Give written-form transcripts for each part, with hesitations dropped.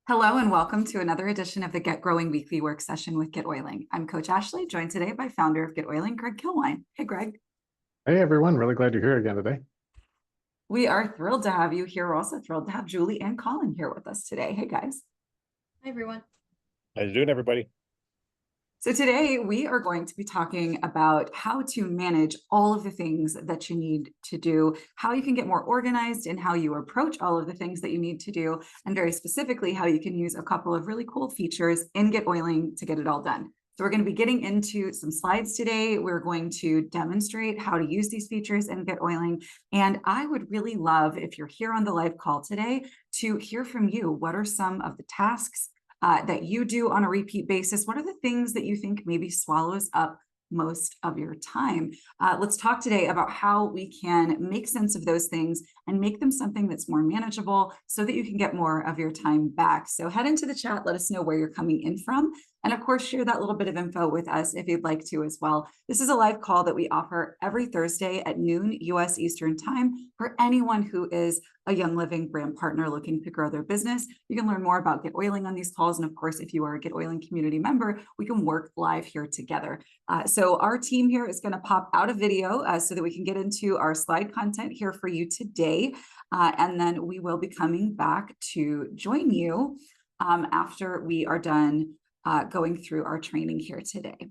Hello and welcome to another edition of the Get Growing Weekly Work Session with GetOiling. I'm Coach Ashley, joined today by founder of GetOiling, Greg Kilwine. Hey, Greg. Hey everyone, really glad you're here again today. We are thrilled to have you here. We're also thrilled to have Julie and Colin here with us today. Hey, guys. Hi, everyone. How you doing, everybody? So today we are going to be talking about how to manage all of the things that you need to do, how you can get more organized and how you approach all of the things that you need to do, and very specifically how you can use a couple of really cool features in GetOiling to get it all done. So we're going to be getting into some slides today. We're going to demonstrate how to use these features in GetOiling. And I would really love, if you're here on the live call today, to hear from you. What are some of the tasks that you do on a repeat basis? What are the things that you think maybe swallows up most of your time? Let's talk today about how we can make sense of those things and make them something that's more manageable so that you can get more of your time back. So head into the chat, let us know where you're coming in from. And of course, share that little bit of info with us if you'd like to as well. This is a live call that we offer every Thursday at noon US Eastern Time for anyone who is a Young Living brand partner looking to grow their business. You can learn more about GetOiling on these calls. And of course, if you are a GetOiling community member, we can work live here together. So our team here is going to pop out a video so that we can get into our slide content here for you today. And then we will be coming back to join you after we are done going through our training here today.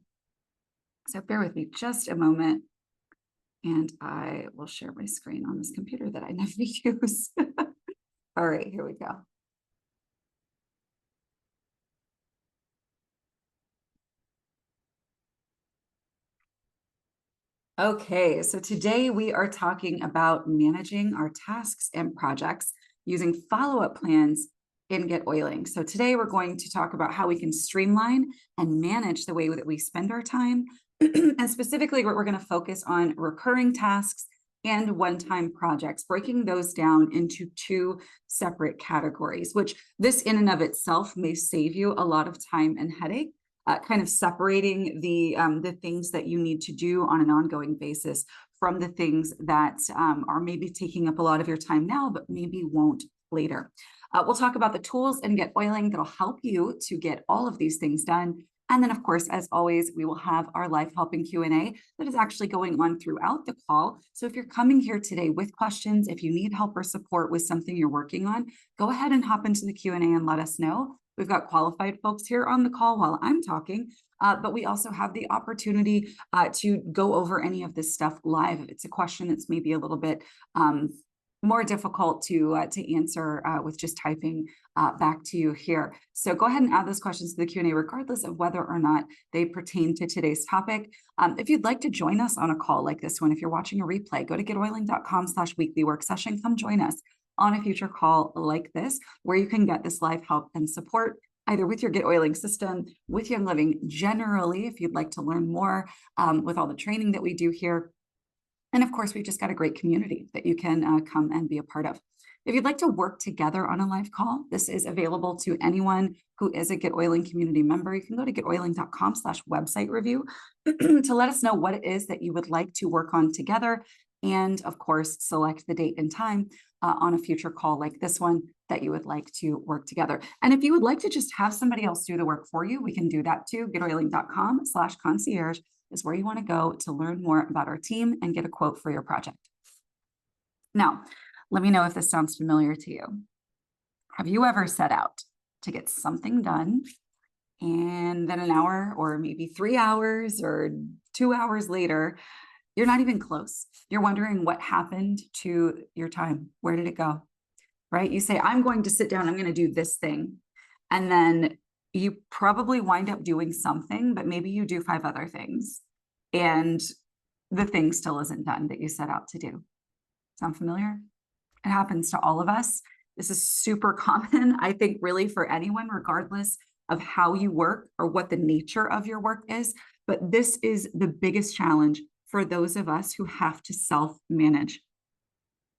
So bear with me just a moment and I will share my screen on this computer that I never use. All right, here we go. Okay, so today we are talking about managing our tasks and projects using follow-up plans in GetOiling. So today we're going to talk about how we can streamline and manage the way that we spend our time. And specifically, we're going to focus on recurring tasks and one-time projects, breaking those down into two separate categories, which this in and of itself may save you a lot of time and headache. Kind of separating the things that you need to do on an ongoing basis from the things that are maybe taking up a lot of your time now, but maybe won't later. We'll talk about the tools in GetOiling that'll help you to get all of these things done. And then, of course, as always, we will have our live helping Q&A that is actually going on throughout the call. So if you're coming here today with questions, if you need help or support with something you're working on, go ahead and hop into the Q&A and let us know. We've got qualified folks here on the call while I'm talking, but we also have the opportunity to go over any of this stuff live. If it's a question that's maybe a little bit more difficult to answer with just typing back to you here. So go ahead and add those questions to the Q&A regardless of whether or not they pertain to today's topic. If you'd like to join us on a call like this one, if you're watching a replay, go to getoiling.com/weekly work session. Come join us on a future call like this, where you can get this live help and support either with your GetOiling system, with Young Living generally, if you'd like to learn more with all the training that we do here. And of course, we've just got a great community that you can come and be a part of. If you'd like to work together on a live call, this is available to anyone who is a GetOiling community member. You can go to getoiling.com/website review to let us know what it is that you would like to work on together. And of course, select the date and time on a future call like this one that you would like to work together. And if you would like to just have somebody else do the work for you, we can do that too. Getoiling.com/concierge is where you want to go to learn more about our team and get a quote for your project. Now, let me know if this sounds familiar to you. Have you ever set out to get something done and then an hour or maybe 3 hours or 2 hours later, you're not even close? You're wondering what happened to your time. Where did it go? Right? You say, I'm going to sit down, I'm going to do this thing. And then you probably wind up doing something, but maybe you do 5 other things. And the thing still isn't done that you set out to do. Sound familiar? It happens to all of us. This is super common, I think, really for anyone, regardless of how you work or what the nature of your work is. But this is the biggest challenge for those of us who have to self-manage.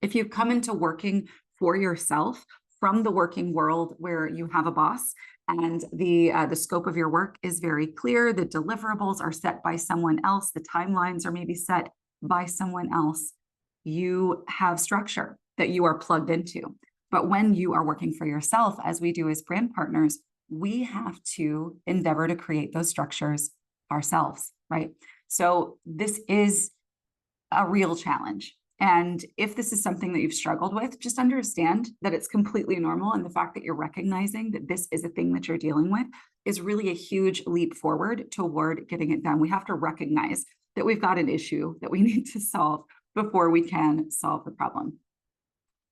If you come into working for yourself from the working world where you have a boss and the scope of your work is very clear, the deliverables are set by someone else, the timelines are maybe set by someone else, you have structure that you are plugged into. But when you are working for yourself, as we do as brand partners, we have to endeavor to create those structures ourselves, right? So this is a real challenge. And if this is something that you've struggled with, just understand that it's completely normal. And the fact that you're recognizing that this is a thing that you're dealing with is really a huge leap forward toward getting it done. We have to recognize that we've got an issue that we need to solve before we can solve the problem.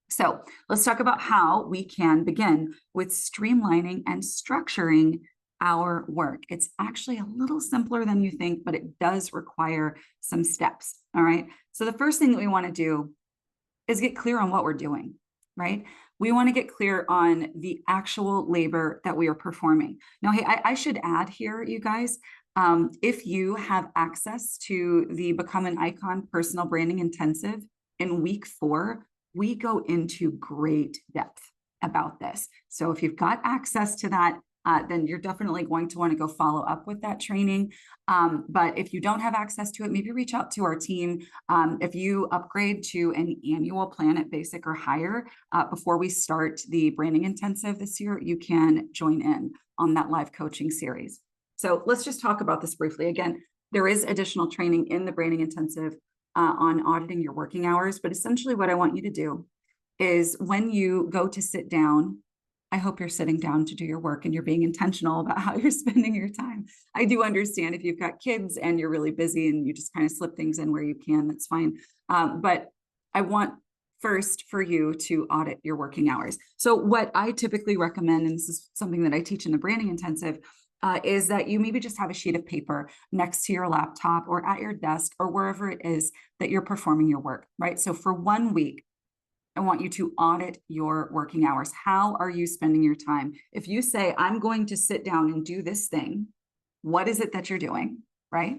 So let's talk about how we can begin with streamlining and structuring our work. It's actually a little simpler than you think, but it does require some steps. All right. So the first thing that we want to do is get clear on what we're doing, right? We want to get clear on the actual labor that we are performing. Now, hey, I should add here, you guys, if you have access to the Become an Icon Personal Branding Intensive in week 4, we go into great depth about this. So if you've got access to that, then you're definitely going to want to go follow up with that training. But if you don't have access to it, maybe reach out to our team. If you upgrade to an annual plan at basic or higher before we start the branding intensive this year, you can join in on that live coaching series. So let's just talk about this briefly. Again, there is additional training in the branding intensive on auditing your working hours. But essentially what I want you to do is when you go to sit down, I hope you're sitting down to do your work and you're being intentional about how you're spending your time. I do understand if you've got kids and you're really busy and you just kind of slip things in where you can, that's fine. But I want first for you to audit your working hours. So what I typically recommend, and this is something that I teach in the branding intensive, is that you maybe just have a sheet of paper next to your laptop or at your desk or wherever it is that you're performing your work, right? So for 1 week, I want you to audit your working hours. How are you spending your time? If you say, I'm going to sit down and do this thing, what is it that you're doing, right?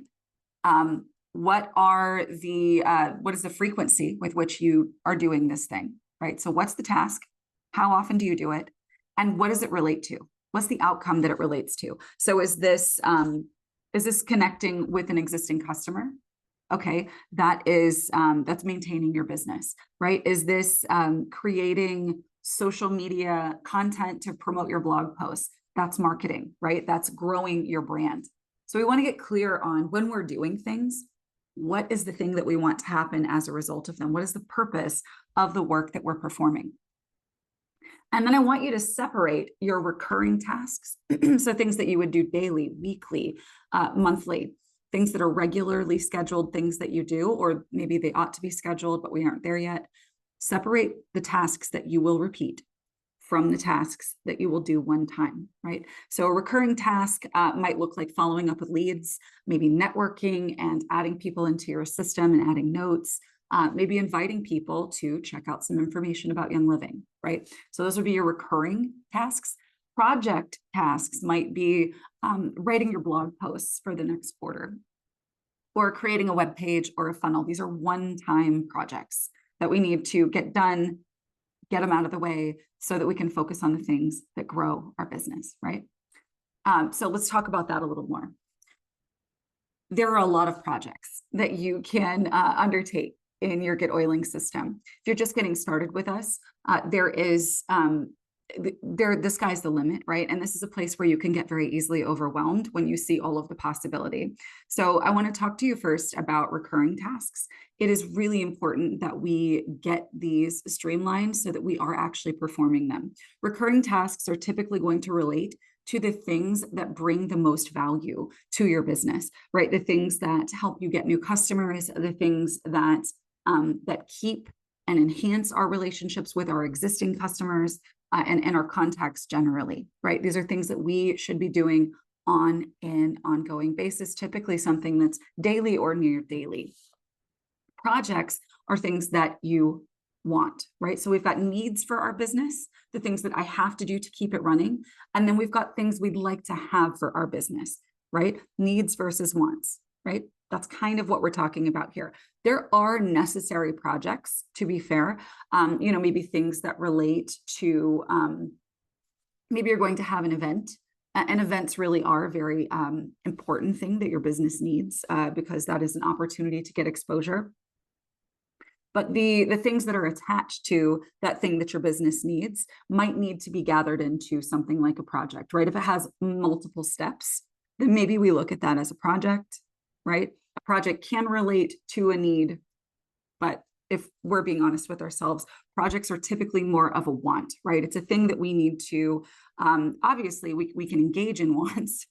What is the frequency with which you are doing this thing, right? So what's the task? How often do you do it? And what does it relate to? What's the outcome that it relates to? So is this connecting with an existing customer? Okay, that's maintaining your business, right? Is this creating social media content to promote your blog posts? That's marketing, right? That's growing your brand. So we want to get clear on when we're doing things, what is the thing that we want to happen as a result of them? What is the purpose of the work that we're performing? And then I want you to separate your recurring tasks. So things that you would do daily, weekly, monthly, things that are regularly scheduled, things that you do, or maybe they ought to be scheduled, but we aren't there yet. Separate the tasks that you will repeat from the tasks that you will do one time, right? So a recurring task might look like following up with leads, maybe networking and adding people into your system and adding notes, maybe inviting people to check out some information about Young Living, right? So those would be your recurring tasks. Project tasks might be writing your blog posts for the next quarter or creating a web page or a funnel. These are one-time projects that we need to get done, get them out of the way so that we can focus on the things that grow our business, right? So let's talk about that a little more. There are a lot of projects that you can undertake in your GetOiling system. If you're just getting started with us, the sky's the limit, right? And this is a place where you can get very easily overwhelmed when you see all of the possibility. So I want to talk to you first about recurring tasks. It is really important that we get these streamlined so that we are actually performing them. Recurring tasks are typically going to relate to the things that bring the most value to your business, right? The things that help you get new customers, the things that keep and enhance our relationships with our existing customers and our contacts generally, right? These are things that we should be doing on an ongoing basis, typically something that's daily or near daily. Projects are things that you want, right? So we've got needs for our business, the things that I have to do to keep it running. And then we've got things we'd like to have for our business, right? Needs versus wants, right? That's kind of what we're talking about here. There are necessary projects, to be fair, maybe things that relate to, maybe you're going to have an event. And events really are a very important thing that your business needs because that is an opportunity to get exposure. but the things that are attached to that thing that your business needs might need to be gathered into something like a project, right? If it has multiple steps, then maybe we look at that as a project, right? A project can relate to a need, but if we're being honest with ourselves, projects are typically more of a want, right? It's a thing that we need to, obviously we can engage in wants,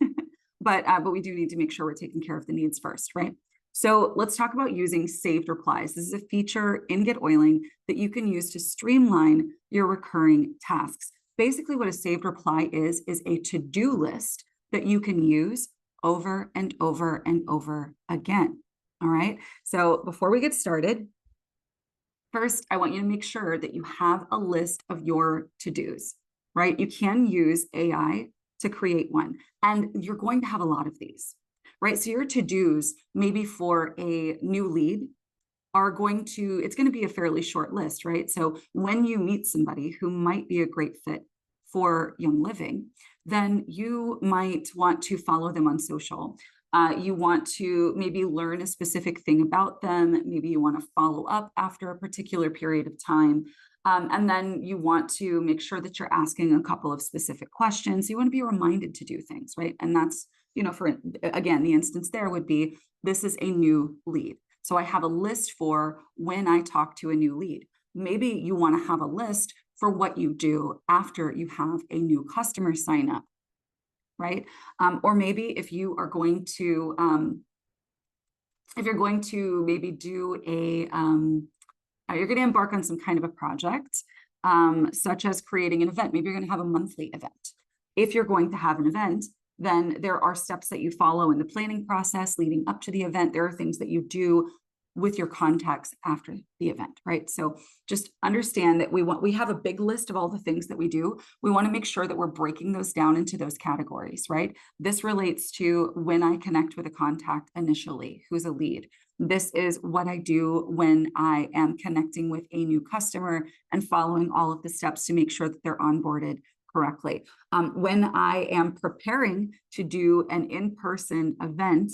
but we do need to make sure we're taking care of the needs first, right? So let's talk about using saved replies. This is a feature in GetOiling that you can use to streamline your recurring tasks. Basically what a saved reply is a to-do list that you can use over and over and over again, all right? So before we get started, first, I want you to make sure that you have a list of your to-dos, right? You can use AI to create one, and you're going to have a lot of these, right? So your to-dos, maybe for a new lead, it's going to be a fairly short list, right? So when you meet somebody who might be a great fit for Young Living, then you might want to follow them on social. You want to maybe learn a specific thing about them. Maybe you want to follow up after a particular period of time. And then you want to make sure that you're asking a couple of specific questions. You want to be reminded to do things, right? And that's, for, again, the instance there would be, this is a new lead. So I have a list for when I talk to a new lead. Maybe you want to have a list for what you do after you have a new customer sign up, right? Or maybe if you are going to, maybe do you're going to embark on some kind of a project, such as creating an event. Maybe you're going to have a monthly event. If you're going to have an event, then there are steps that you follow in the planning process leading up to the event. There are things that you do with your contacts after the event, right? So just understand that we have a big list of all the things that we do. We want to make sure that we're breaking those down into those categories, right? This relates to when I connect with a contact initially, who's a lead. This is what I do when I am connecting with a new customer and following all of the steps to make sure that they're onboarded correctly. When I am preparing to do an in-person event,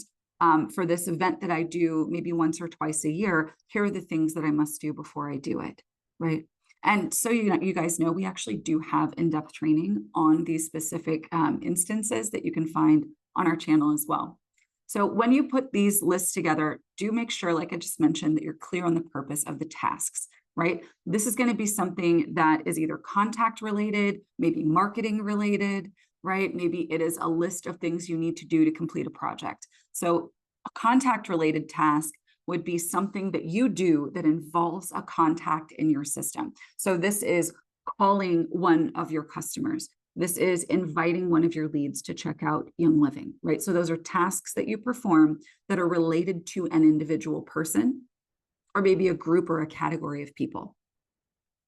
for this event that I do maybe once or twice a year, here are the things that I must do before I do it, right? And so you guys know we actually do have in-depth training on these specific instances that you can find on our channel as well. So when you put these lists together, do make sure, like I just mentioned, that you're clear on the purpose of the tasks, right? This is going to be something that is either contact related, maybe marketing related, right? Maybe it is a list of things you need to do to complete a project. So a contact related task would be something that you do that involves a contact in your system. So this is calling one of your customers. This is inviting one of your leads to check out Young Living, right? So those are tasks that you perform that are related to an individual person or maybe a group or a category of people.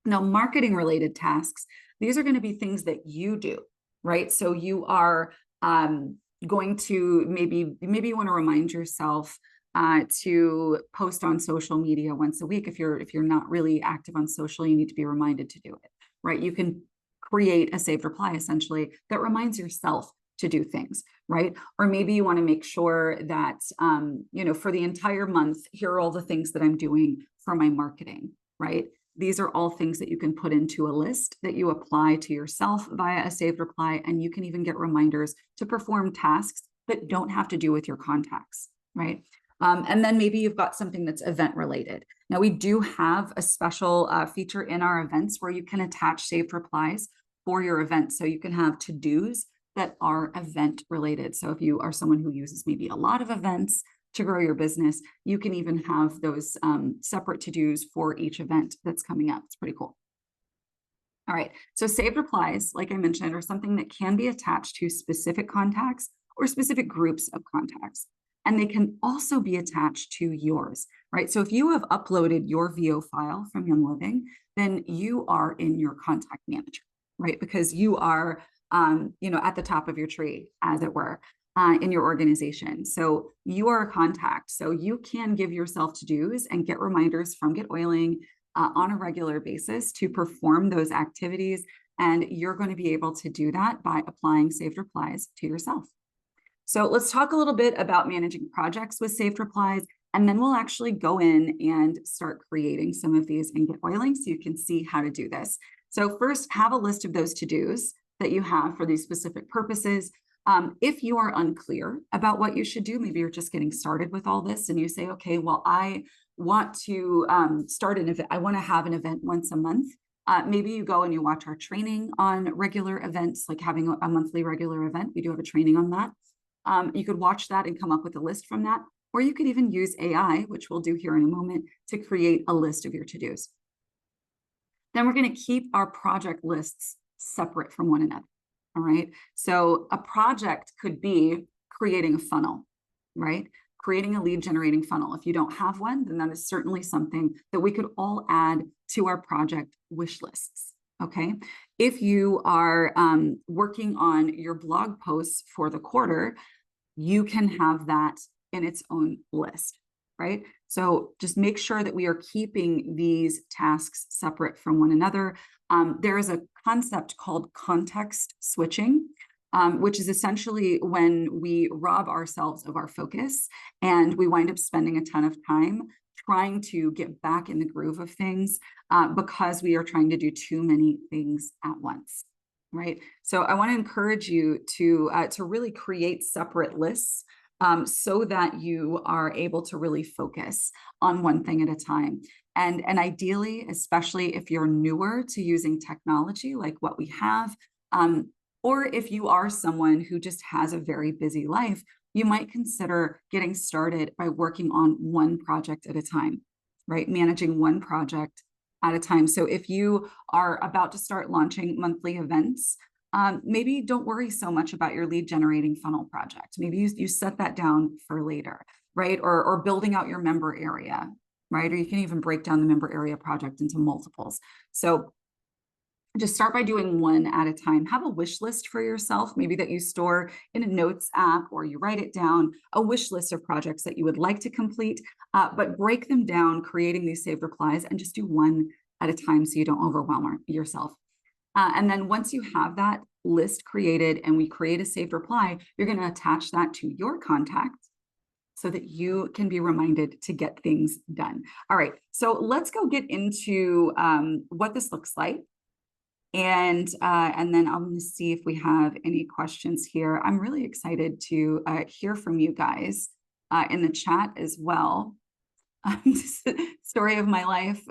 Now, marketing related tasks, these are going to be things that you do, right? So you are going to maybe you want to remind yourself to post on social media once a week. If you're not really active on social, you need to be reminded to do it, right? You can create a saved reply essentially that reminds yourself to do things, right? Or maybe you want to make sure that for the entire month, here are all the things that I'm doing for my marketing, right? These are all things that you can put into a list that you apply to yourself via a saved reply, and you can even get reminders to perform tasks that don't have to do with your contacts, right? And then maybe you've got something that's event related. Now we do have a special feature in our events where you can attach saved replies for your event. So you can have to-dos that are event related. So if you are someone who uses maybe a lot of events to grow your business, you can even have those separate to-dos for each event that's coming up. It's pretty cool. All right, so saved replies, like I mentioned, are something that can be attached to specific contacts or specific groups of contacts. And they can also be attached to yours, right? So if you have uploaded your VO file from Young Living, then you are in your contact manager, right? Because you are, at the top of your tree, as it were. In your organization. So you are a contact. So you can give yourself to-dos and get reminders from GetOiling on a regular basis to perform those activities. And you're going to be able to do that by applying saved replies to yourself. So let's talk a little bit about managing projects with saved replies. And then we'll actually go in and start creating some of these in GetOiling so you can see how to do this. So first, have a list of those to-dos that you have for these specific purposes. If you are unclear about what you should do, maybe you're just getting started with all this and you say, okay, well, I want to start an event. I want to have an event once a month. Maybe you go and you watch our training on regular events, like having a monthly regular event. We do have a training on that. You could watch that and come up with a list from that. Or you could even use AI, which we'll do here in a moment, to create a list of your to-dos. Then we're going to keep our project lists separate from one another. All right. So a project could be creating a funnel, right? Creating a lead generating funnel. If you don't have one, then that is certainly something that we could all add to our project wish lists. Okay. If you are working on your blog posts for the quarter, you can have that in its own list, right? So just make sure that we are keeping these tasks separate from one another. There is a concept called context switching, which is essentially when we rob ourselves of our focus and we wind up spending a ton of time trying to get back in the groove of things because we are trying to do too many things at once, right? So I want to encourage you to really create separate lists so that you are able to really focus on one thing at a time. And ideally, especially if you're newer to using technology like what we have, or if you are someone who just has a very busy life, you might consider getting started by working on one project at a time, right? Managing one project at a time. So if you are about to start launching monthly events, maybe don't worry so much about your lead generating funnel project. Maybe you set that down for later, right? Or building out your member area, right? Or you can even break down the member area project into multiples. So just start by doing one at a time. Have a wish list for yourself, maybe that you store in a notes app or you write it down, a wish list of projects that you would like to complete, but break them down, creating these saved replies, and just do one at a time so you don't overwhelm yourself. And then once you have that list created and we create a saved reply, you're going to attach that to your contact so that you can be reminded to get things done. All right, so let's go get into what this looks like. And then I'm going to see if we have any questions here. I'm really excited to hear from you guys in the chat as well. Story of my life.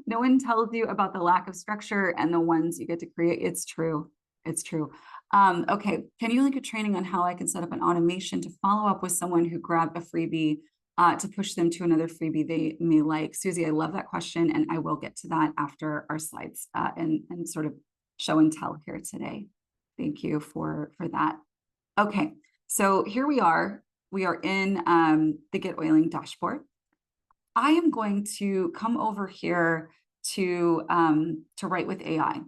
No one tells you about the lack of structure and the ones you get to create. It's true. It's true. Okay. Can you link a training on how I can set up an automation to follow up with someone who grabbed a freebie to push them to another freebie they may like? Susie, I love that question, and I will get to that after our slides and sort of show and tell here today. Thank you for that. Okay. So here we are. We are in the GetOiling dashboard. I am going to come over here to write with AI.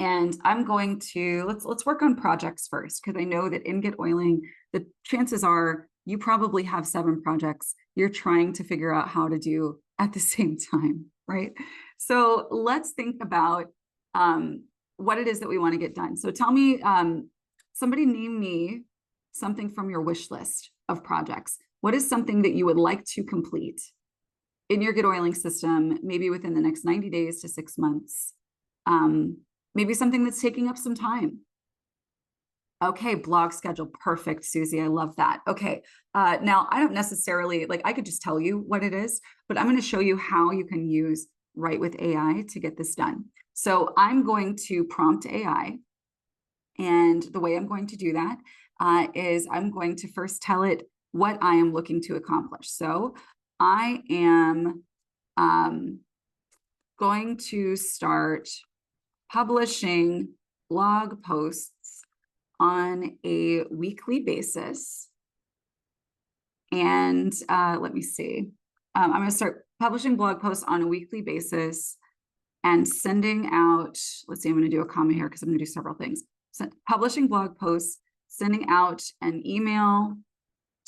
And I'm going to, let's work on projects first, because I know that in GetOiling, the chances are you probably have 7 projects you're trying to figure out how to do at the same time, right? So let's think about what it is that we want to get done. So tell me, somebody name me something from your wish list of projects. What is something that you would like to complete in your GetOiling system, maybe within the next 90 days to 6 months? Maybe something that's taking up some time. Okay, blog schedule. Perfect, Susie. I love that. Okay, now I don't necessarily, like, I could just tell you what it is, but I'm going to show you how you can use Write with AI to get this done. So I'm going to prompt AI. And the way I'm going to do that is I'm going to first tell it what I am looking to accomplish. So I am going to start publishing blog posts on a weekly basis. And let me see. I'm going to start publishing blog posts on a weekly basis and sending out, let's see, I'm going to do a comma here because I'm going to do several things. So publishing blog posts, sending out an email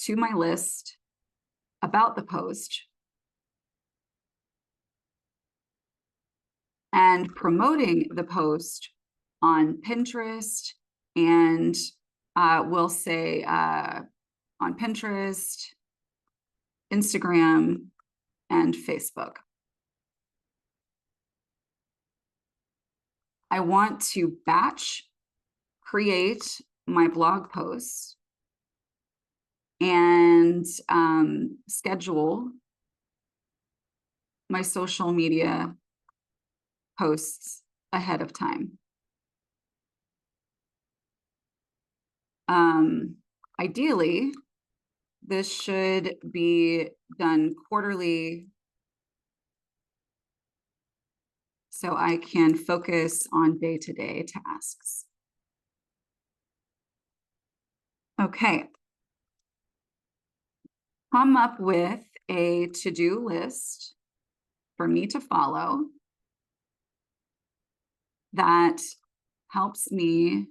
to my list about the post, and promoting the post on Pinterest, and we'll say on Pinterest Instagram, and Facebook. I want to batch create my blog posts and schedule my social media posts ahead of time. Ideally, this should be done quarterly so I can focus on day-to-day tasks. Okay. Come up with a to-do list for me to follow that helps me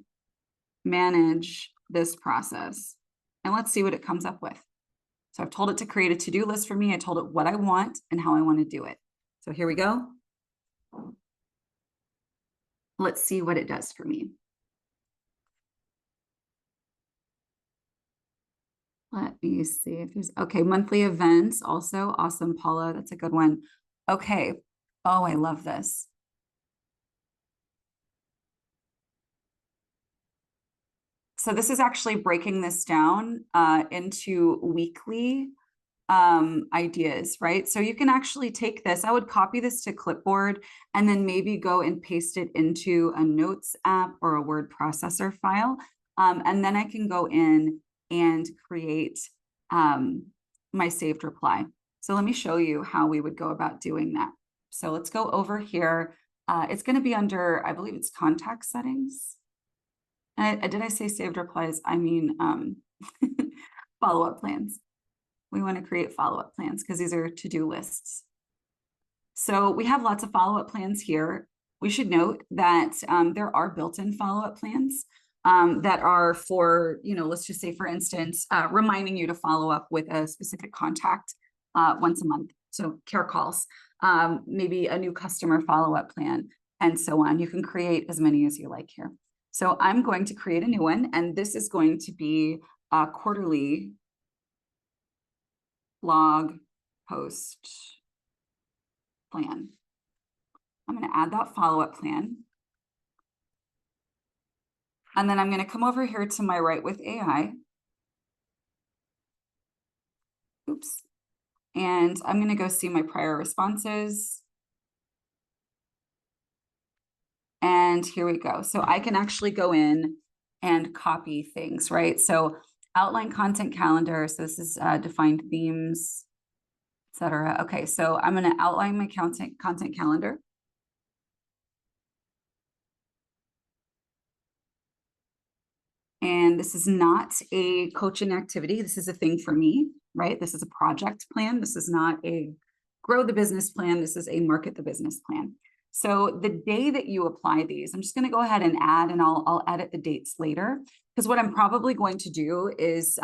manage this process. And let's see what it comes up with. So I've told it to create a to-do list for me. I told it what I want and how I want to do it. So here we go. Let's see what it does for me. Let me see if there's, okay, monthly events also. Awesome, Paula. That's a good one. Okay. Oh, I love this. So this is actually breaking this down into weekly ideas, right? So you can actually take this, I would copy this to clipboard and then maybe go and paste it into a notes app or a word processor file. And then I can go in and create my saved reply. So let me show you how we would go about doing that. So let's go over here. It's going to be under, I believe it's contact settings. Did I say saved replies? I mean, follow-up plans. We want to create follow-up plans because these are to-do lists. So we have lots of follow-up plans here. We should note that there are built-in follow-up plans that are for, let's just say, for instance, reminding you to follow up with a specific contact once a month. So care calls, maybe a new customer follow-up plan, and so on. You can create as many as you like here. So I'm going to create a new one, and this is going to be a quarterly blog post plan. I'm going to add that follow-up plan. And then I'm going to come over here to my Write with AI. Oops. And I'm going to go see my prior responses. And here we go. So I can actually go in and copy things, right? So outline content calendar. So this is defined themes, etc. Okay, so I'm going to outline my content calendar. And this is not a coaching activity. This is a thing for me, right? This is a project plan. This is not a grow the business plan. This is a market the business plan. So the day that you apply these, I'm just going to go ahead and add, and I'll edit the dates later, because what I'm probably going to do is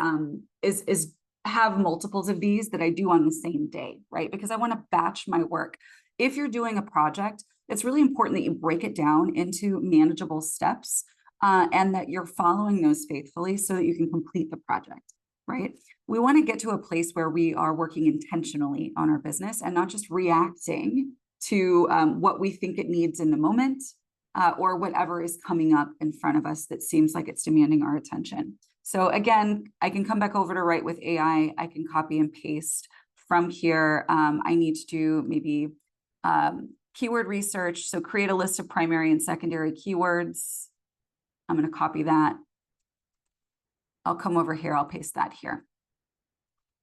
have multiples of these that I do on the same day, right? Because I want to batch my work. If you're doing a project, it's really important that you break it down into manageable steps and that you're following those faithfully so that you can complete the project, right? We want to get to a place where we are working intentionally on our business and not just reacting to what we think it needs in the moment or whatever is coming up in front of us that seems like it's demanding our attention. So again, I can come back over to Write with AI. I can copy and paste from here. I need to do maybe keyword research. So create a list of primary and secondary keywords. I'm going to copy that. I'll come over here. I'll paste that here.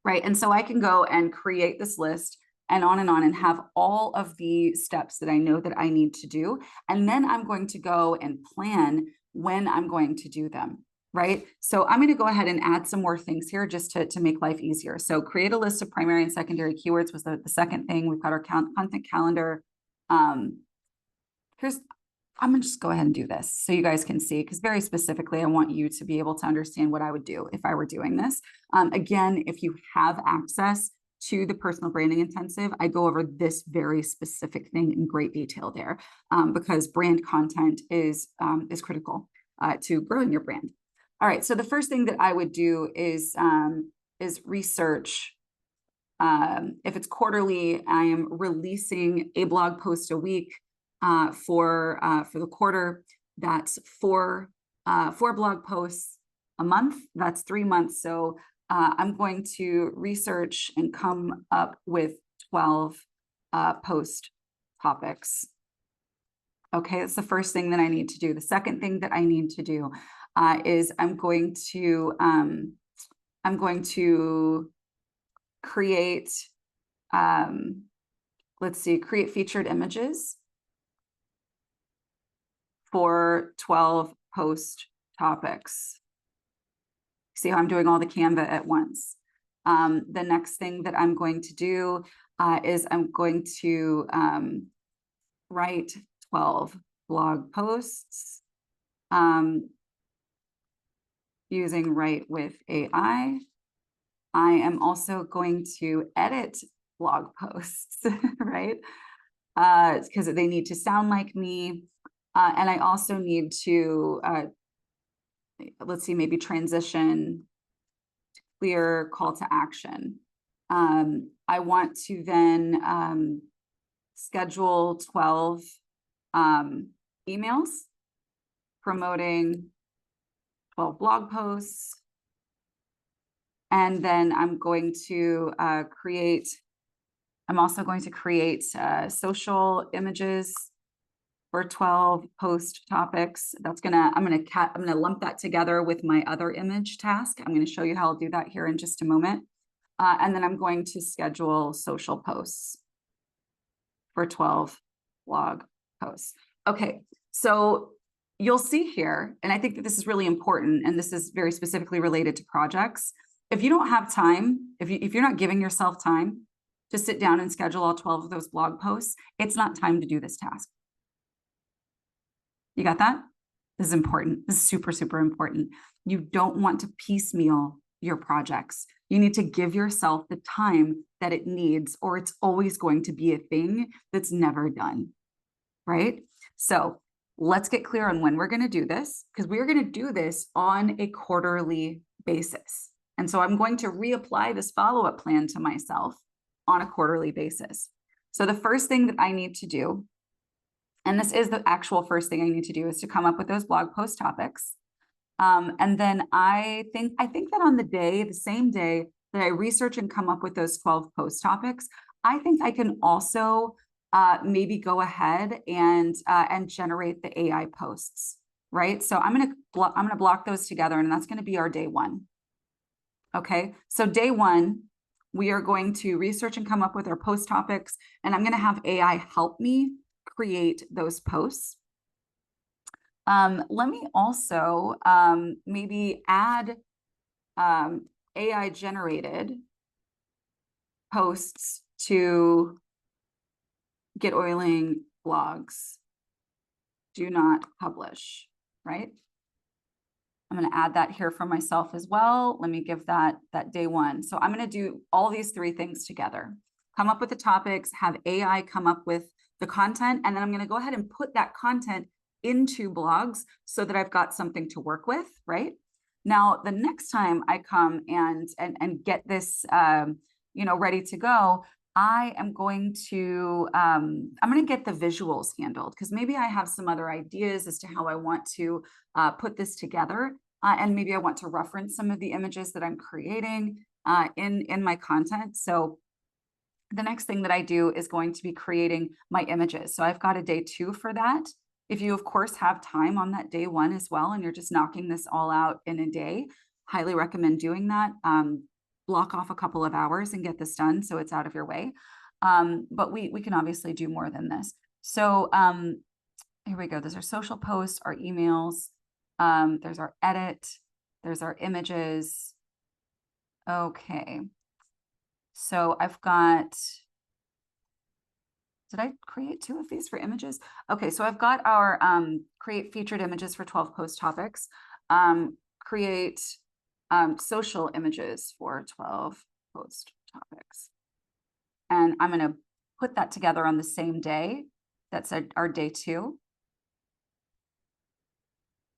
Right. And so I can go and create this list and on and have all of the steps that I know that I need to do. And then I'm going to go and plan when I'm going to do them. Right. So I'm going to go ahead and add some more things here just to make life easier. So create a list of primary and secondary keywords was the second thing. We've got our content calendar. I'm going to just go ahead and do this so you guys can see, because very specifically, I want you to be able to understand what I would do if I were doing this. Again, if you have access to the personal branding intensive, I go over this very specific thing in great detail there because brand content is critical to growing your brand. All right, so the first thing that I would do is research If it's quarterly, I am releasing a blog post a week for the quarter. That's four blog posts a month. That's 3 months. So I'm going to research and come up with 12 post topics. Okay, that's the first thing that I need to do. The second thing that I need to do is I'm going to create, create featured images for 12 post topics. See how I'm doing all the Canva at once. The next thing that I'm going to do is I'm going to write 12 blog posts using Write with AI. I am also going to edit blog posts, right? Because they need to sound like me. And I also need to, maybe transition clear call to action. I want to then schedule 12 emails promoting 12 blog posts. And then I'm going to I'm also going to create social images for 12 post topics. I'm gonna lump that together with my other image task. I'm gonna show you how I'll do that here in just a moment. And then I'm going to schedule social posts for 12 blog posts. Okay, so you'll see here, and I think that this is really important, and this is very specifically related to projects. If you don't have time, if you're not giving yourself time to sit down and schedule all 12 of those blog posts, it's not time to do this task. You got that? This is important. This is super, super important. You don't want to piecemeal your projects. You need to give yourself the time that it needs, or it's always going to be a thing that's never done, right? So let's get clear on when we're going to do this, because we are going to do this on a quarterly basis. And so I'm going to reapply this follow-up plan to myself on a quarterly basis. So the first thing that I need to do, and this is the actual first thing I need to do, is to come up with those blog post topics. And then I think that on the same day that I research and come up with those 12 post topics, I think I can also maybe go ahead and generate the AI posts, right? So I'm gonna block those together, and that's gonna be our day one. Okay, so day one, we are going to research and come up with our post topics, and I'm gonna have AI help me create those posts. Let me also maybe add AI generated posts to GetOiling blogs. Do not publish, right? I'm going to add that here for myself as well. Let me give that day one. So I'm going to do all these three things together. Come up with the topics, have AI come up with the content, and then I'm going to go ahead and put that content into blogs so that I've got something to work with, right? Now, the next time I come and get this, ready to go, I am going to, I'm going to get the visuals handled, because maybe I have some other ideas as to how I want to put this together. And maybe I want to reference some of the images that I'm creating in my content. So the next thing that I do is going to be creating my images. So I've got a day two for that. If you, of course, have time on that day one as well, and you're just knocking this all out in a day, highly recommend doing that. Block off a couple of hours and get this done so it's out of your way. But we can obviously do more than this. So here we go. There's our social posts, our emails. There's our edit. There's our images. Okay. So I've got, did I create two of these for images? Okay, so I've got our create featured images for 12 post topics, create social images for 12 post topics. And I'm going to put that together on the same day. That's our day two.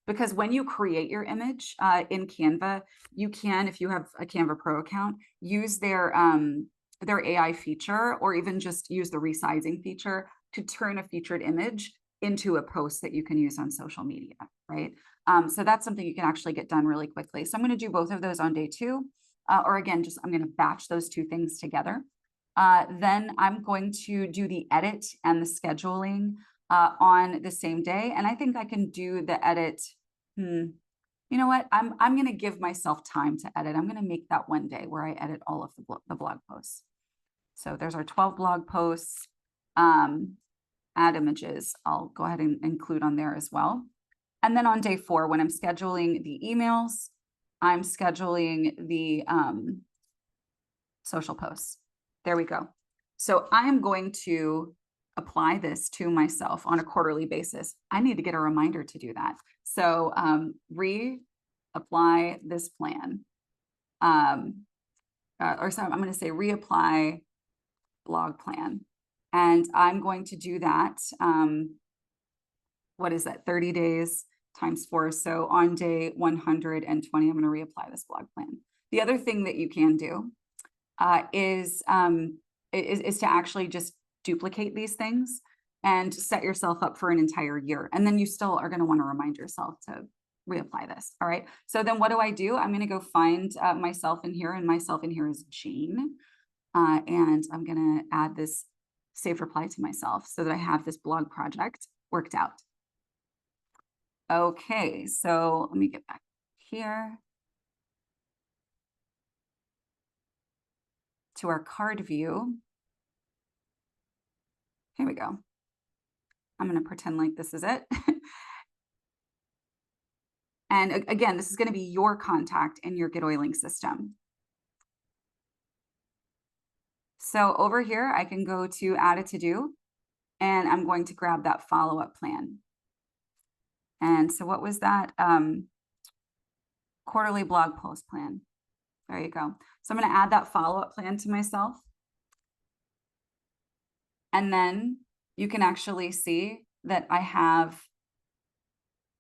Because when you create your image in Canva, you can, if you have a Canva Pro account, use their their AI feature, or even just use the resizing feature to turn a featured image into a post that you can use on social media, right? So that's something you can actually get done really quickly. So I'm going to do both of those on day 2, or again, just I'm going to batch those 2 things together. Then I'm going to do the edit and the scheduling on the same day. And I think I can do the edit. You know what? I'm going to give myself time to edit. I'm going to make that one day where I edit all of the blog posts. So there's our 12 blog posts. Add images, I'll go ahead and include on there as well. And then on day 4, when I'm scheduling the emails, I'm scheduling the social posts. There we go. So I'm going to apply this to myself on a quarterly basis. I need to get a reminder to do that. So reapply this plan. Or sorry, I'm going to say reapply blog plan. And I'm going to do that. What is that? 30 days times 4. So on day 120, I'm going to reapply this blog plan. The other thing that you can do is to actually just duplicate these things and set yourself up for an entire year. And then you still are going to want to remind yourself to reapply this. All right. So then what do? I'm going to go find myself in here, and myself in here is Jane. And I'm going to add this saved reply to myself so that I have this blog project worked out. Okay, so let me get back here to our card view. Here we go. I'm going to pretend like this is it. And again, this is going to be your contact in your GetOiling system. So over here, I can go to add a to-do, and I'm going to grab that follow-up plan. And so what was that? Quarterly blog post plan. There you go. So I'm going to add that follow-up plan to myself. And then you can actually see that I have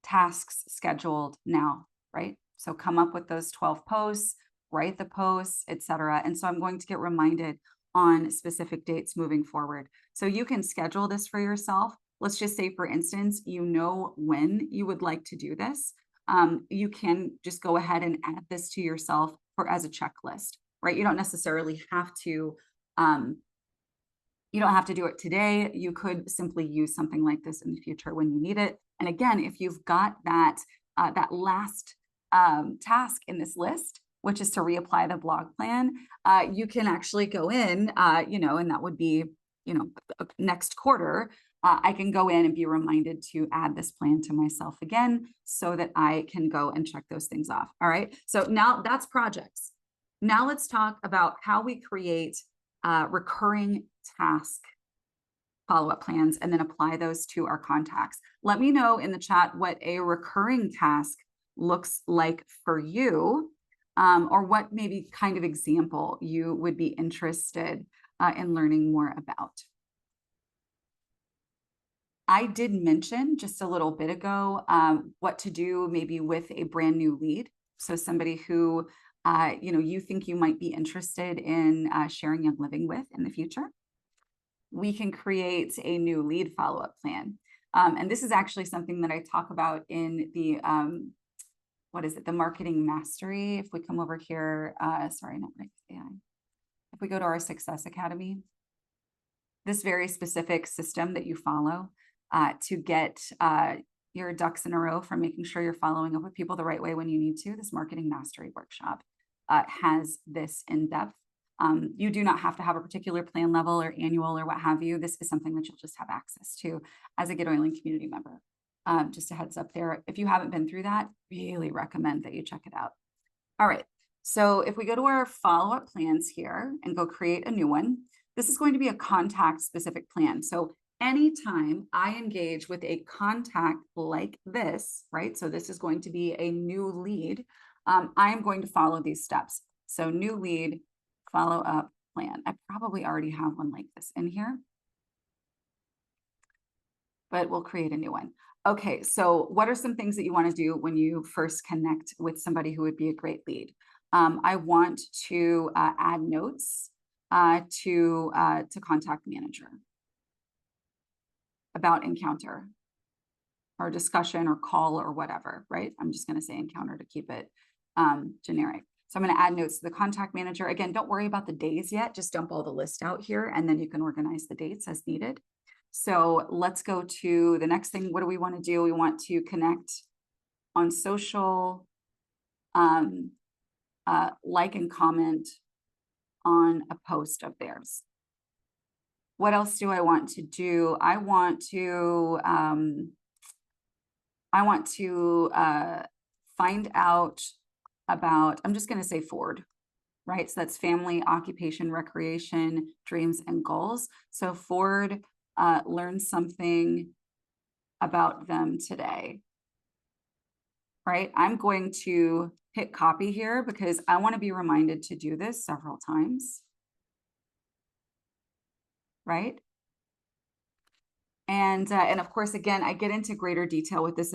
tasks scheduled now, right? So come up with those 12 posts, write the posts, etc. And so I'm going to get reminded on specific dates moving forward. So you can schedule this for yourself. Let's just say, for instance, you know when you would like to do this. You can just go ahead and add this to yourself as a checklist, right? You don't necessarily have to, you don't have to do it today. You could simply use something like this in the future when you need it. And again, if you've got that, that last task in this list, which is to reapply the blog plan, you can actually go in, and that would be, next quarter. I can go in and be reminded to add this plan to myself again so that I can go and check those things off. All right. So now that's projects. Now let's talk about how we create recurring task follow-up plans and then apply those to our contacts. Let me know in the chat what a recurring task looks like for you, or what maybe kind of example you would be interested in learning more about. I did mention just a little bit ago what to do maybe with a brand new lead. So somebody who you think you might be interested in sharing and living with in the future. We can create a new lead follow-up plan. And this is actually something that I talk about in the, the marketing mastery. If we come over here, sorry, not right AI. If we go to our Success Academy, this very specific system that you follow to get your ducks in a row for making sure you're following up with people the right way when you need to, this marketing mastery workshop has this in depth. You do not have to have a particular plan level or annual or what have you. This is something that you'll just have access to as a GetOiling community member. Just a heads up there. If you haven't been through that, really recommend that you check it out. All right. So if we go to our follow-up plans here and go create a new one, this is going to be a contact specific plan. So anytime I engage with a contact like this, right? So this is going to be a new lead. I am going to follow these steps. So new lead, follow-up plan. I probably already have one like this in here, but we'll create a new one. Okay, so what are some things that you want to do when you first connect with somebody who would be a great lead? I want to add notes to contact manager about encounter or discussion or call or whatever, right? I'm just going to say encounter to keep it generic. So I'm going to add notes to the contact manager. Again, don't worry about the days yet. Just dump all the list out here and then you can organize the dates as needed. So let's go to the next thing. What do we want to do? We want to connect on social, like and comment on a post of theirs. What else do I want to do? I want to find out about, I'm just going to say Ford, right? So that's family, occupation, recreation, dreams, and goals. So Ford learned something about them today, right? I'm going to hit copy here because I want to be reminded to do this several times, right? And of course, again, I get into greater detail with this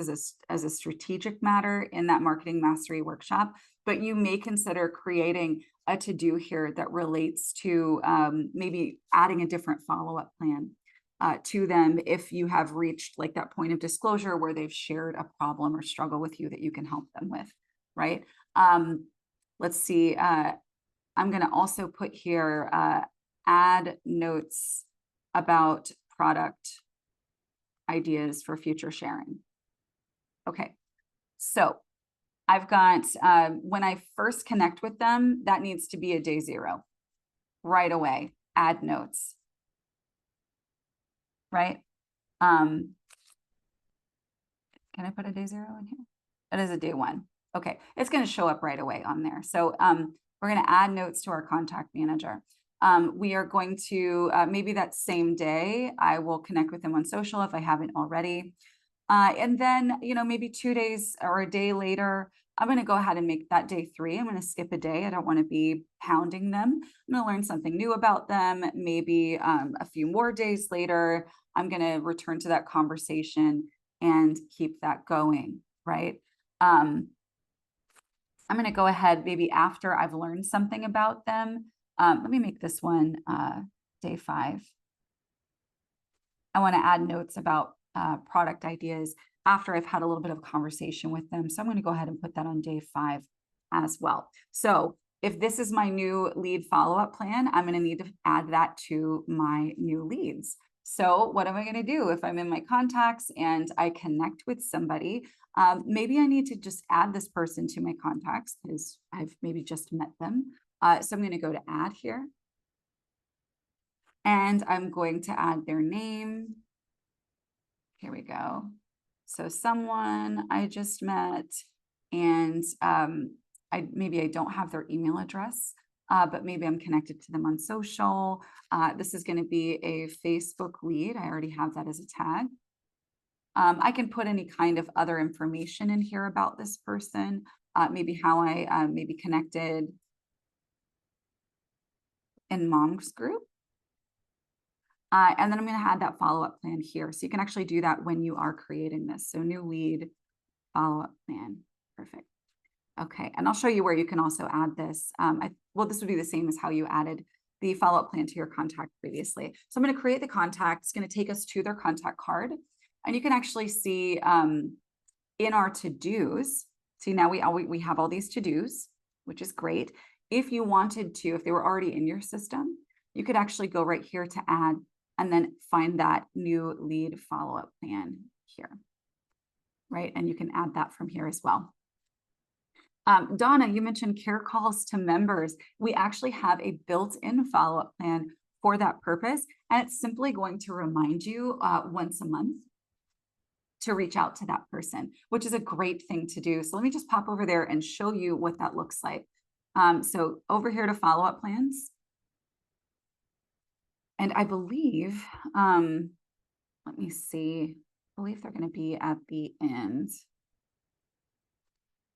as a strategic matter in that marketing mastery workshop, but you may consider creating a to-do here that relates to maybe adding a different follow-up plan to them if you have reached like that point of disclosure where they've shared a problem or struggle with you that you can help them with, right? Let's see, I'm gonna also put here, add notes about product ideas for future sharing. Okay, so I've got, when I first connect with them, that needs to be a day 0 right away, add notes, right? Can I put a day 0 in here? That is a day 1. Okay, it's going to show up right away on there. So we're going to add notes to our contact manager. We are going to, maybe that same day, I will connect with them on social if I haven't already. And then, you know, maybe 2 days or a day later, I'm going to go ahead and make that day 3. I'm going to skip a day. I don't want to be hounding them. I'm going to learn something new about them. Maybe a few more days later, I'm going to return to that conversation and keep that going, right? I'm going to go ahead maybe after I've learned something about them. Let me make this one day 5. I want to add notes about product ideas after I've had a little bit of conversation with them. So I'm going to go ahead and put that on day 5 as well. So if this is my new lead follow-up plan, I'm going to need to add that to my new leads. So what am I going to do if I'm in my contacts and I connect with somebody? Maybe I need to just add this person to my contacts because I've maybe just met them. So I'm going to go to add here. And I'm going to add their name. Here we go. So someone I just met, and maybe I don't have their email address, but maybe I'm connected to them on social. This is going to be a Facebook lead. I already have that as a tag. I can put any kind of other information in here about this person, maybe how I maybe connected in mom's group. And then I'm going to add that follow-up plan here. So you can actually do that when you are creating this. So new lead follow-up plan. Perfect. Okay. And I'll show you where you can also add this. Well, this would be the same as how you added the follow-up plan to your contact previously. So I'm going to create the contact. It's going to take us to their contact card. And you can actually see in our to-dos, see now we have all these to-dos, which is great. If you wanted to, if they were already in your system, you could actually go right here to add and then find that new lead follow-up plan here, right? And you can add that from here as well. Donna, you mentioned care calls to members. We actually have a built-in follow-up plan for that purpose. And it's simply going to remind you once a month to reach out to that person, which is a great thing to do. So let me just pop over there and show you what that looks like. So over here to follow-up plans. And I believe, let me see, I believe they're going to be at the end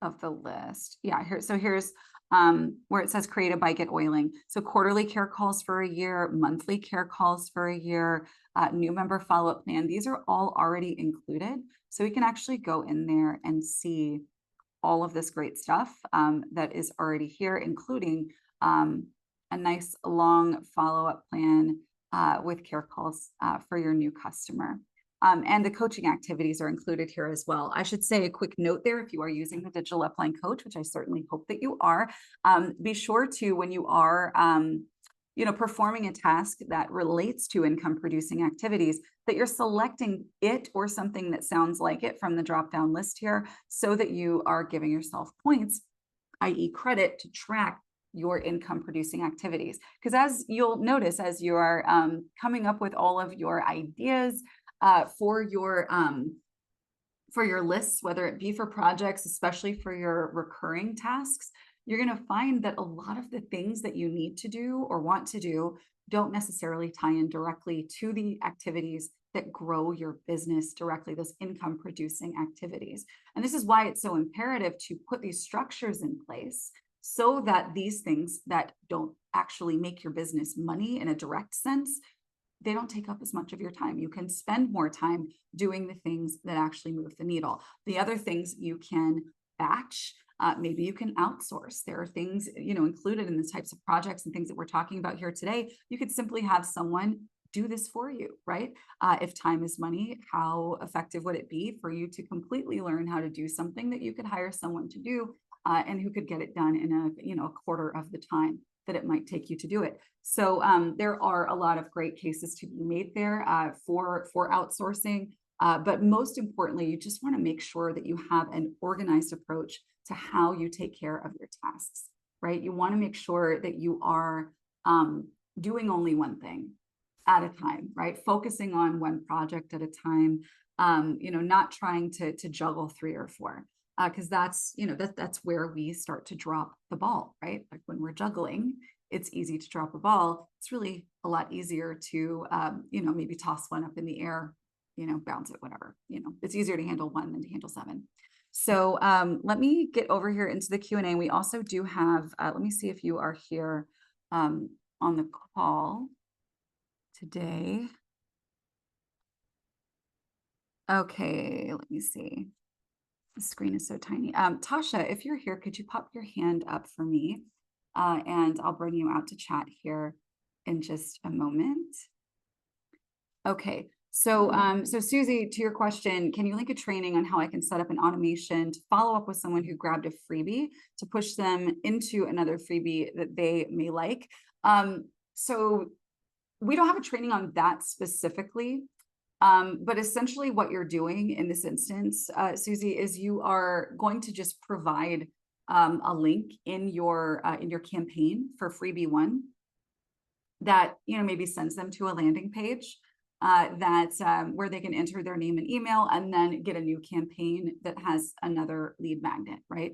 of the list. Yeah, here's where it says created by GetOiling. So quarterly care calls for a year, monthly care calls for a year, new member follow-up plan. These are all already included. So we can actually go in there and see all of this great stuff that is already here, including a nice long follow-up plan with care calls for your new customer. And the coaching activities are included here as well. I should say a quick note there, if you are using the digital upline coach, which I certainly hope that you are, be sure to, when you are performing a task that relates to income producing activities, that you're selecting it or something that sounds like it from the drop-down list here, so that you are giving yourself points, i.e. credit, to track your income producing activities. Because as you'll notice, as you are coming up with all of your ideas for your lists, whether it be for projects, especially for your recurring tasks, you're going to find that a lot of the things that you need to do or want to do don't necessarily tie in directly to the activities that grow your business directly, those income producing activities. And this is why it's so imperative to put these structures in place so that these things that don't actually make your business money in a direct sense, they don't take up as much of your time. You can spend more time doing the things that actually move the needle. The other things you can batch. Maybe you can outsource. There are things, included in the types of projects and things that we're talking about here today. You could simply have someone do this for you, right? If time is money, how effective would it be for you to completely learn how to do something that you could hire someone to do and who could get it done in a quarter of the time that it might take you to do it. So there are a lot of great cases to be made there for outsourcing. But most importantly, you just want to make sure that you have an organized approach to how you take care of your tasks, right? You want to make sure that you are doing only one thing at a time, right? Focusing on one project at a time, not trying to juggle 3 or 4, because that's where we start to drop the ball, right? Like when we're juggling, it's easy to drop a ball. It's really a lot easier to, maybe toss one up in the air, bounce it, whatever, it's easier to handle 1 than to handle 7. So let me get over here into the Q&A. We also do have, let me see if you are here on the call today. Okay, let me see. The screen is so tiny. Tasha, if you're here, could you pop your hand up for me? And I'll bring you out to chat here in just a moment. Okay. So, Susie, to your question, can you link a training on how I can set up an automation to follow up with someone who grabbed a freebie to push them into another freebie that they may like? So we don't have a training on that specifically, but essentially what you're doing in this instance, Susie, is you are going to just provide a link in your campaign for freebie 1 that maybe sends them to a landing page. Where they can enter their name and email and then get a new campaign that has another lead magnet, right?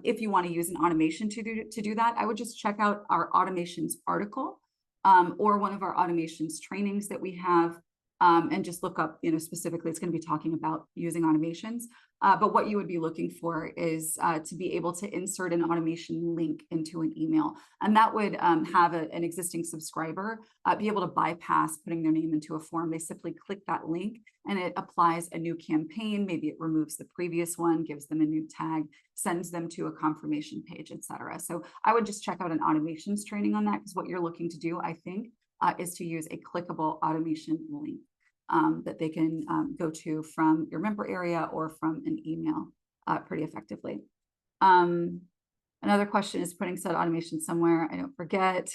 If you want to use an automation to do that, I would just check out our automations article or one of our automations trainings that we have and just look up, specifically, it's going to be talking about using automations. But what you would be looking for is to be able to insert an automation link into an email. And that would have an existing subscriber be able to bypass putting their name into a form. They simply click that link and it applies a new campaign. Maybe it removes the previous one, gives them a new tag, sends them to a confirmation page, etc. So I would just check out an automations training on that, because what you're looking to do, I think, is to use a clickable automation link that they can go to from your member area or from an email pretty effectively. Another question is putting said automation somewhere I don't forget.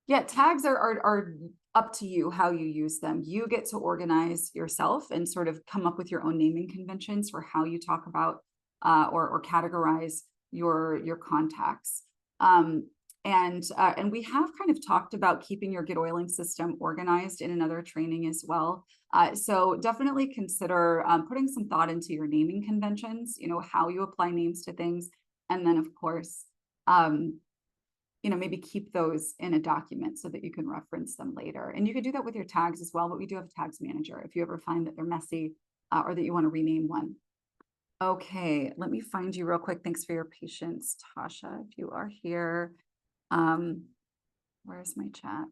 Yeah, tags are up to you how you use them. You get to organize yourself and sort of come up with your own naming conventions for how you talk about or categorize your contacts. And we have kind of talked about keeping your GetOiling system organized in another training as well. So definitely consider putting some thought into your naming conventions, how you apply names to things. And then, of course, maybe keep those in a document so that you can reference them later. And you could do that with your tags as well, but we do have a tags manager if you ever find that they're messy or that you want to rename one. Okay, let me find you real quick. Thanks for your patience, Tasha, if you are here. Where's my chat?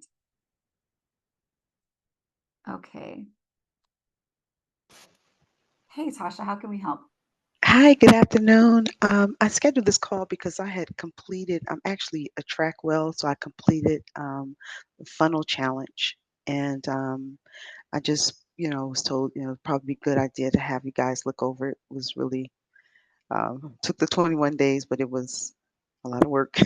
Okay. Hey, Tasha, how can we help? Hi, good afternoon. I scheduled this call because I'm actually a track well, so I completed the funnel challenge. And I just, was told, probably a good idea to have you guys look over it. It was really, took the 21 days, but it was a lot of work.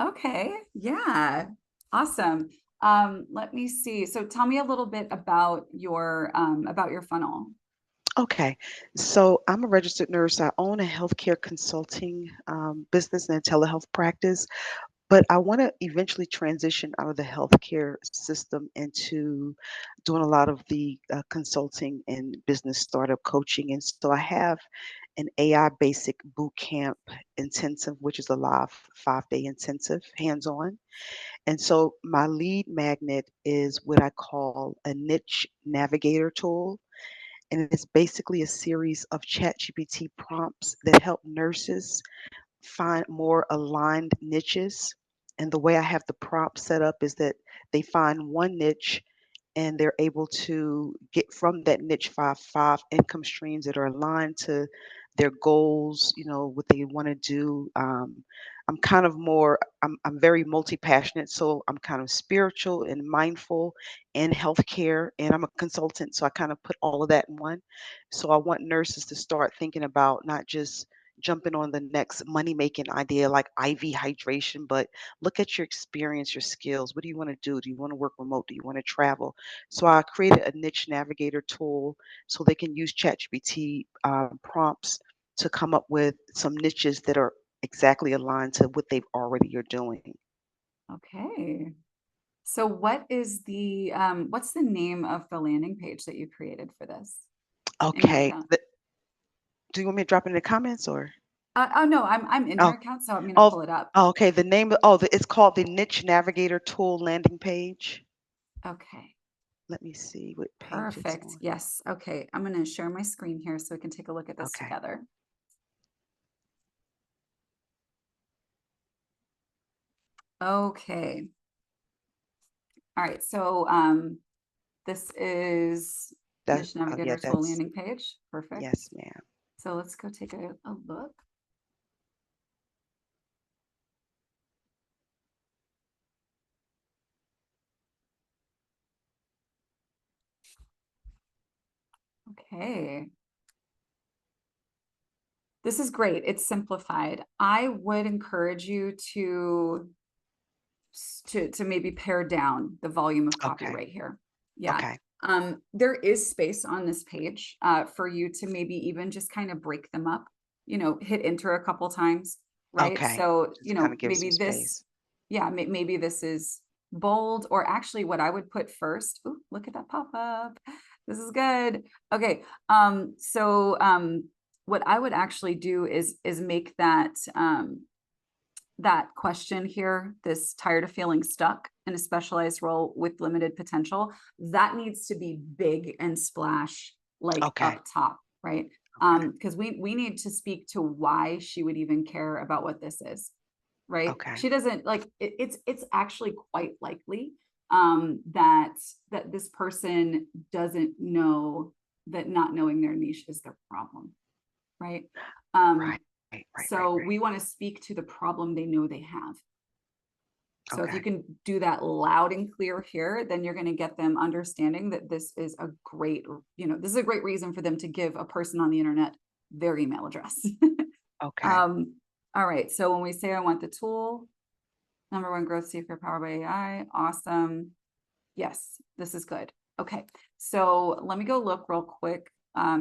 Okay, yeah, awesome. Let me see. So tell me a little bit about your funnel. Okay, so I'm a registered nurse. I own a healthcare consulting business and a telehealth practice. But I want to eventually transition out of the healthcare system into doing a lot of the consulting and business startup coaching. And so I have an AI basic boot camp intensive, which is a live 5-day intensive, hands on. And so my lead magnet is what I call a niche navigator tool. And it's basically a series of ChatGPT prompts that help nurses find more aligned niches. And the way I have the prompt set up is that they find one niche and they're able to get from that niche five income streams that are aligned to their goals, what they want to do. I'm very multi-passionate, so I'm kind of spiritual and mindful and healthcare, and I'm a consultant, so I kind of put all of that in one. So I want nurses to start thinking about not just jumping on the next money making idea like IV hydration, but look at your experience, your skills. What do you want to do? Do you want to work remote? Do you want to travel? So I created a niche navigator tool so they can use ChatGPT prompts to come up with some niches that are exactly aligned to what they've already are doing. Okay. So what's the name of the landing page that you created for this in your Okay. account? Do you want me to drop it in the comments or? Oh no, I'm in your Oh, account, so I'm gonna oh, pull it up. okay. The name of, it's called the Niche Navigator Tool landing page. Okay, Let me see what page it's perfect. on. Yes. Okay, I'm gonna share my screen here so we can take a look at this Okay. together. Okay. All right. So this is That, Niche yeah, Navigator Tool that's, landing page. Perfect. yes, ma'am. So let's go take a look. Okay. This is great. It's simplified. I would encourage you to maybe pare down the volume of copy Okay. right here. Yeah. Okay. There is space on this page for you to maybe even just kind of break them up, hit enter a couple times, right? Okay. So, Just kind of give maybe some this, space. yeah, maybe this is bold, or actually what I would put first. Ooh, look at that pop up. This is good. Okay. What I would actually do is make that question here, this tired of feeling stuck in a specialized role with limited potential, that needs to be big and splash like Okay. up top, right? Okay. Because we need to speak to why she would even care about what this is, right? Okay. She doesn't like it's actually quite likely that this person doesn't know that not knowing their niche is their problem, right? Right. So Right. we want to speak to the problem they know they have. So if you Okay. can do that loud and clear here, then you're going to get them understanding that this is a great, this is a great reason for them to give a person on the internet their email address. Okay. All right. So when we say I want the tool, #1 growth secret powered by AI, awesome. Yes, this is good. Okay. So let me go look real quick,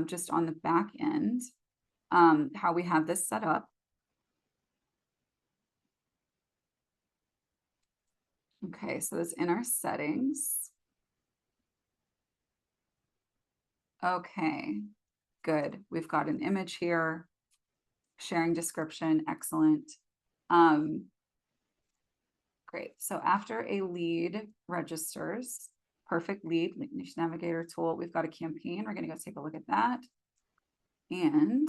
just on the back end, how we have this set up. Okay, so it's in our settings. Okay, good. We've got an image here, sharing description, excellent. Great. So after a lead registers, perfect lead, niche navigator tool, we've got a campaign. We're going to go take a look at that. And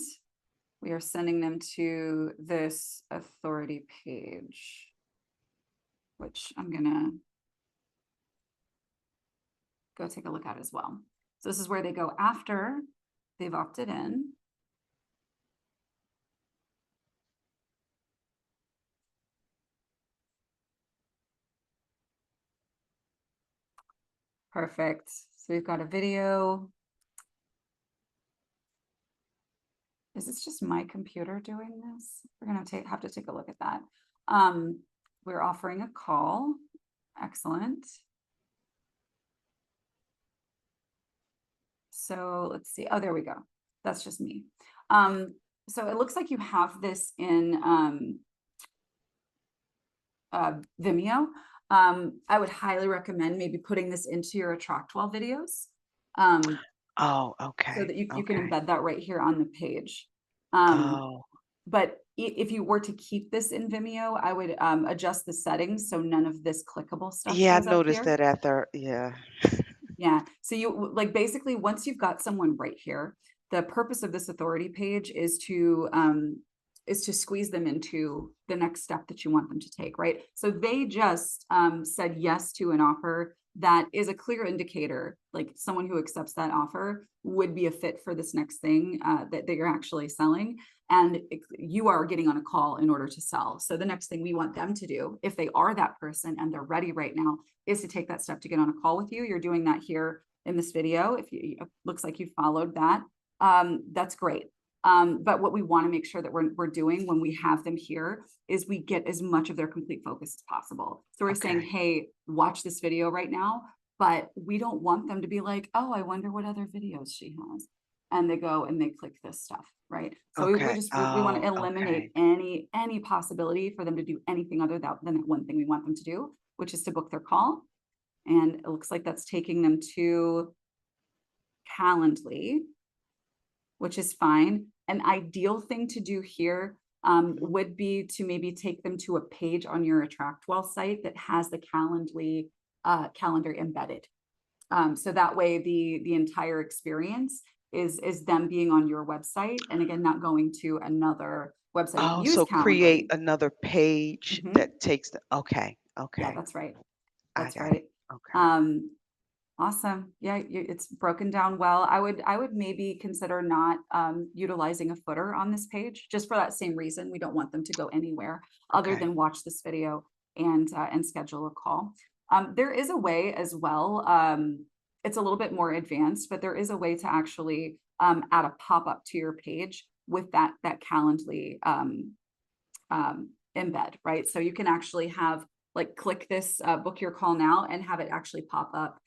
we are sending them to this authority page, which I'm going to go take a look at as well. So this is where they go after they've opted in. Perfect. So we've got a video. Is this just my computer doing this? We're gonna have to take a look at that. We're offering a call. Excellent. So let's see. Oh, there we go. That's just me. So it looks like you have this in Vimeo. I would highly recommend maybe putting this into your Attractwell videos. Oh, So okay. that you can Okay. embed that right here on the page. Oh, But if you were to keep this in Vimeo, I would adjust the settings so none of this clickable stuff yeah, I shows up noticed here. that after, yeah. Yeah. So you like basically once you've got someone right here, the purpose of this authority page is to squeeze them into the next step that you want them to take, right? So they just said yes to an offer that is a clear indicator, like someone who accepts that offer would be a fit for this next thing that you're actually selling. And you are getting on a call in order to sell. So the next thing we want them to do, if they are that person and they're ready right now, is to take that step to get on a call with you. You're doing that here in this video. If you, it looks like you followed that, that's great. But what we want to make sure that we're doing when we have them here is we get as much of their complete focus as possible. So we're saying, Okay. hey, watch this video right now, but we don't want them to be like, oh, I wonder what other videos she has. And they go and they click this stuff, right? So we Okay. just we want to Oh, eliminate okay. any possibility for them to do anything other than that one thing we want them to do, which is to book their call. And it looks like that's taking them to Calendly, which is fine. An ideal thing to do here Mhm. would be to maybe take them to a page on your Attractwell site that has the Calendly calendar embedded. So that way the entire experience is them being on your website, and again, not going to another website. We Oh, use so create Calendly. another page Mhm. that takes the, okay, Yeah, okay. that's right. I That's got it. right. Okay. Um, Awesome. Yeah, it's broken down well. I would maybe consider not utilizing a footer on this page just for that same reason. We don't want them to go anywhere other Okay. than watch this video and schedule a call. There is a way as well. It's a little bit more advanced, but there is a way to actually add a pop-up to your page with that Calendly embed, right? So you can actually have like click this book your call now and have it actually pop up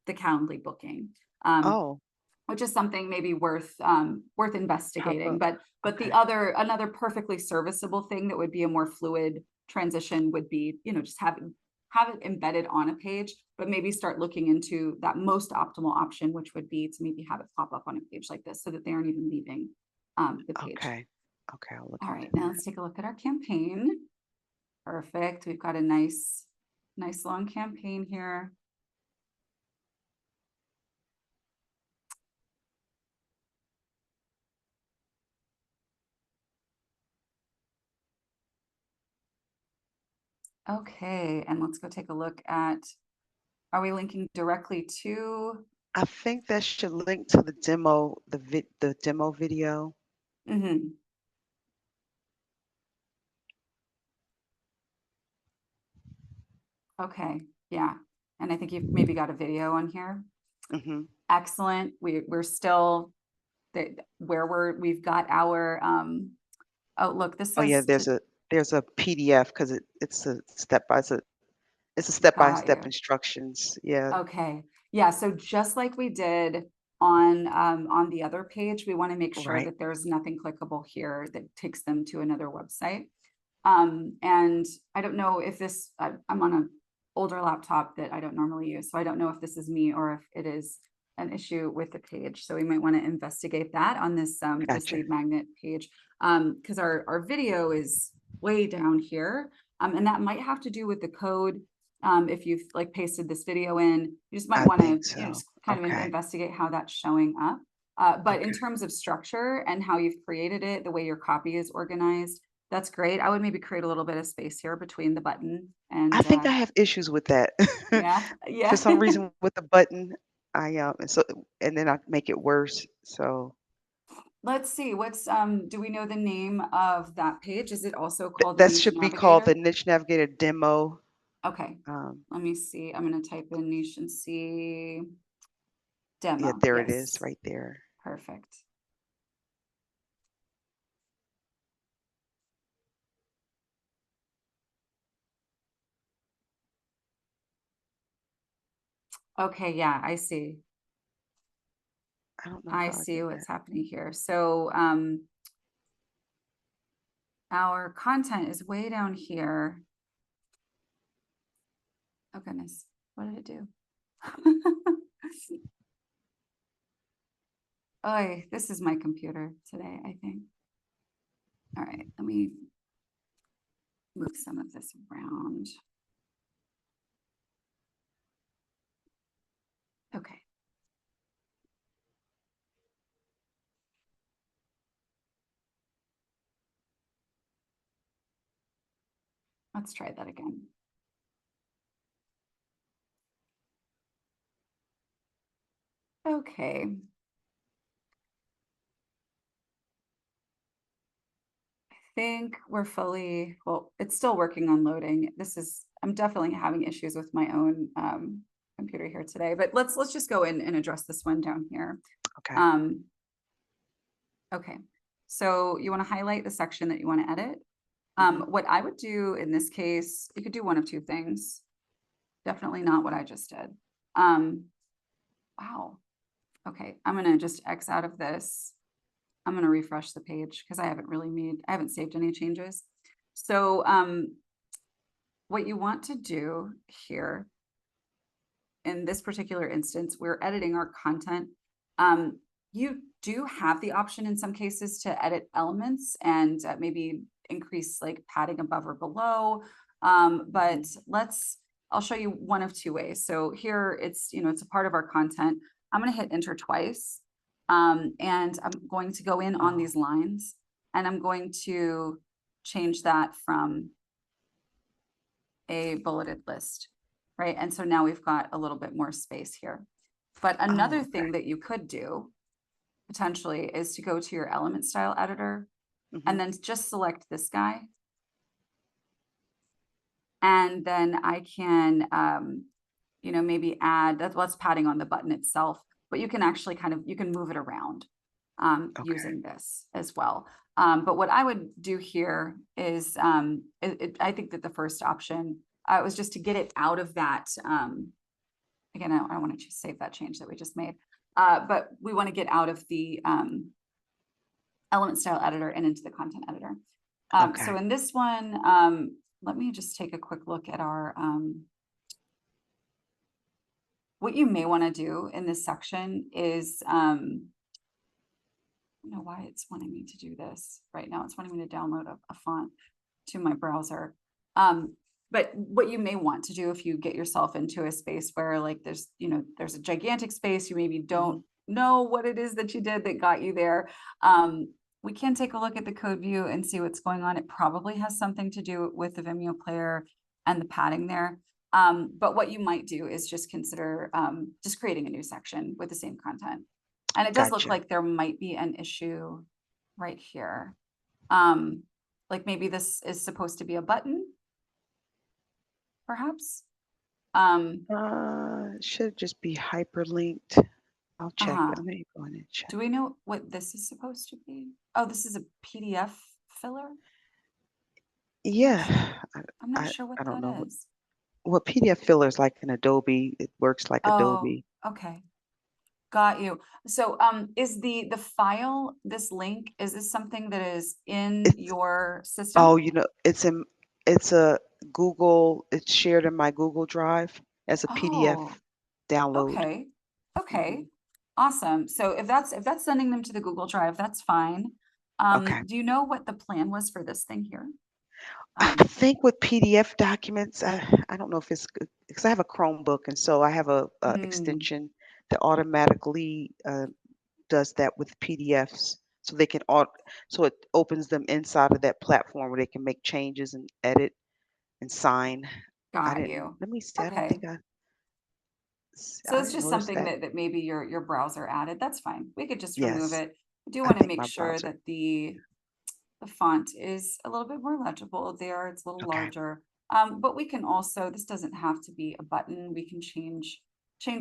the Calendly booking, Oh, which is something maybe worth pop investigating. up. But the Okay. another perfectly serviceable thing that would be a more fluid transition would be, you know, just have it embedded on a page, but maybe start looking into that most optimal option, which would be to maybe have it pop up on a page like this so that they aren't even leaving the page. Okay. Okay. I'll look All into right, now that. let's take a look at our campaign. Perfect. We've got a nice long campaign here. Okay, and let's go take a look at, are we linking directly to? I think that should link to the demo, the demo video. Mhm. Okay, yeah. And I think you've maybe got a video on here. Hmm. Excellent. We're still where we've got our oh look, this Oh yeah, says there's a PDF because it's a got step-by-step you. instructions. Yeah. Okay. Yeah, so just like we did on the other page, we want to make sure Right. that there's nothing clickable here that takes them to another website. And I don't know if this, I'm on an older laptop that I don't normally use, so I don't know if this is me or if it is an issue with the page. So we might want to investigate that on this this Gotcha. lead magnet page, because our video is way down here, and that might have to do with the code. If you've like pasted this video in, you just might I want to, think you know, so. just kind of Okay. investigate how that's showing up. But in Okay. terms of structure and how you've created it, the way your copy is organized, that's great. I would maybe create a little bit of space here between the button I and think I have issues with that. yeah, For yeah. some reason with the button, and so and then I make it worse. So Let's see, what's do we know the name of that page? Is it also called the that Niche should be called the Navigator? Niche Navigator demo. Okay, let me see. I'm going to type in Nation C Yeah, demo. there it Yes, is right there. perfect. Okay, yeah, I see. I don't know I how I see did what's that. happening here. So our content is way down here. Oh goodness, what did it do? Oh, this is my computer today, I think. All right, let me move some of this around. Okay. Let's try that again. Okay. I think we're fully, well, it's still working on loading. I'm definitely having issues with my own computer here today, but let's just go in and address this one down here. Okay. Okay, so you want to highlight the section that you want to edit. What I would do in this case, you could do one of two things. Definitely not what I just did. Wow. Okay, I'm gonna just X out of this. I'm gonna refresh the page because I haven't saved any changes. So what you want to do here in this particular instance, we're editing our content. You do have the option in some cases to edit elements and maybe increase like padding above or below. But I'll show you one of two ways. So here it's a part of our content. I'm going to hit enter twice. And I'm going to go in on these lines and I'm going to change that from a bulleted list, right? And so now we've got a little bit more space here. But another thing that you could do potentially is to go to your element style editor and then just select this guy. And then I can, maybe add that's padding on the button itself, but you can actually you can move it around using this as well. But what I would do here is, I think that the first option was just to get it out of that. Again, I don't want to save that change that we just made, but we want to get out of the element style editor and into the content editor. So in this one, let me just take a quick look at our, what you may want to do in this section is, I don't know why it's wanting me to do this right now. It's wanting me to download a font to my browser. But what you may want to do if you get yourself into a space where like there's a gigantic space, you maybe don't know what it is that you did that got you there. We can take a look at the code view and see what's going on. It probably has something to do with the Vimeo player and the padding there. But what you might do is just consider just creating a new section with the same content. And it does look like there might be an issue right here. Like maybe this is supposed to be a button, perhaps. It should just be hyperlinked. I'll check. Let me go in and check. Do we know what this is supposed to be? Oh, this is a PDF filler? Yeah. I'm not sure what I don't know that is. what PDF filler is like in Adobe. It works like Adobe. Okay. Got you. So is the file, this link, is this something that is in your system? Oh, it's a Google, it's shared in my Google Drive as a PDF download. Okay. Okay. Awesome. So if that's sending them to the Google Drive, that's fine. Do you know what the plan was for this thing here? I think with PDF documents, I don't know if it's because I have a Chromebook, and so I have a extension that automatically does that with PDFs, so they can so it opens them inside of that platform where they can make changes and edit and sign. Got you. Let me see. I don't Okay. think So I it's didn't just notice something that maybe your browser added. That's fine. We could just remove Yes, it. I do I want to think make my sure browser. that the font is a little bit more legible there. It's a little larger. But we can also, this doesn't have to be a button. We can change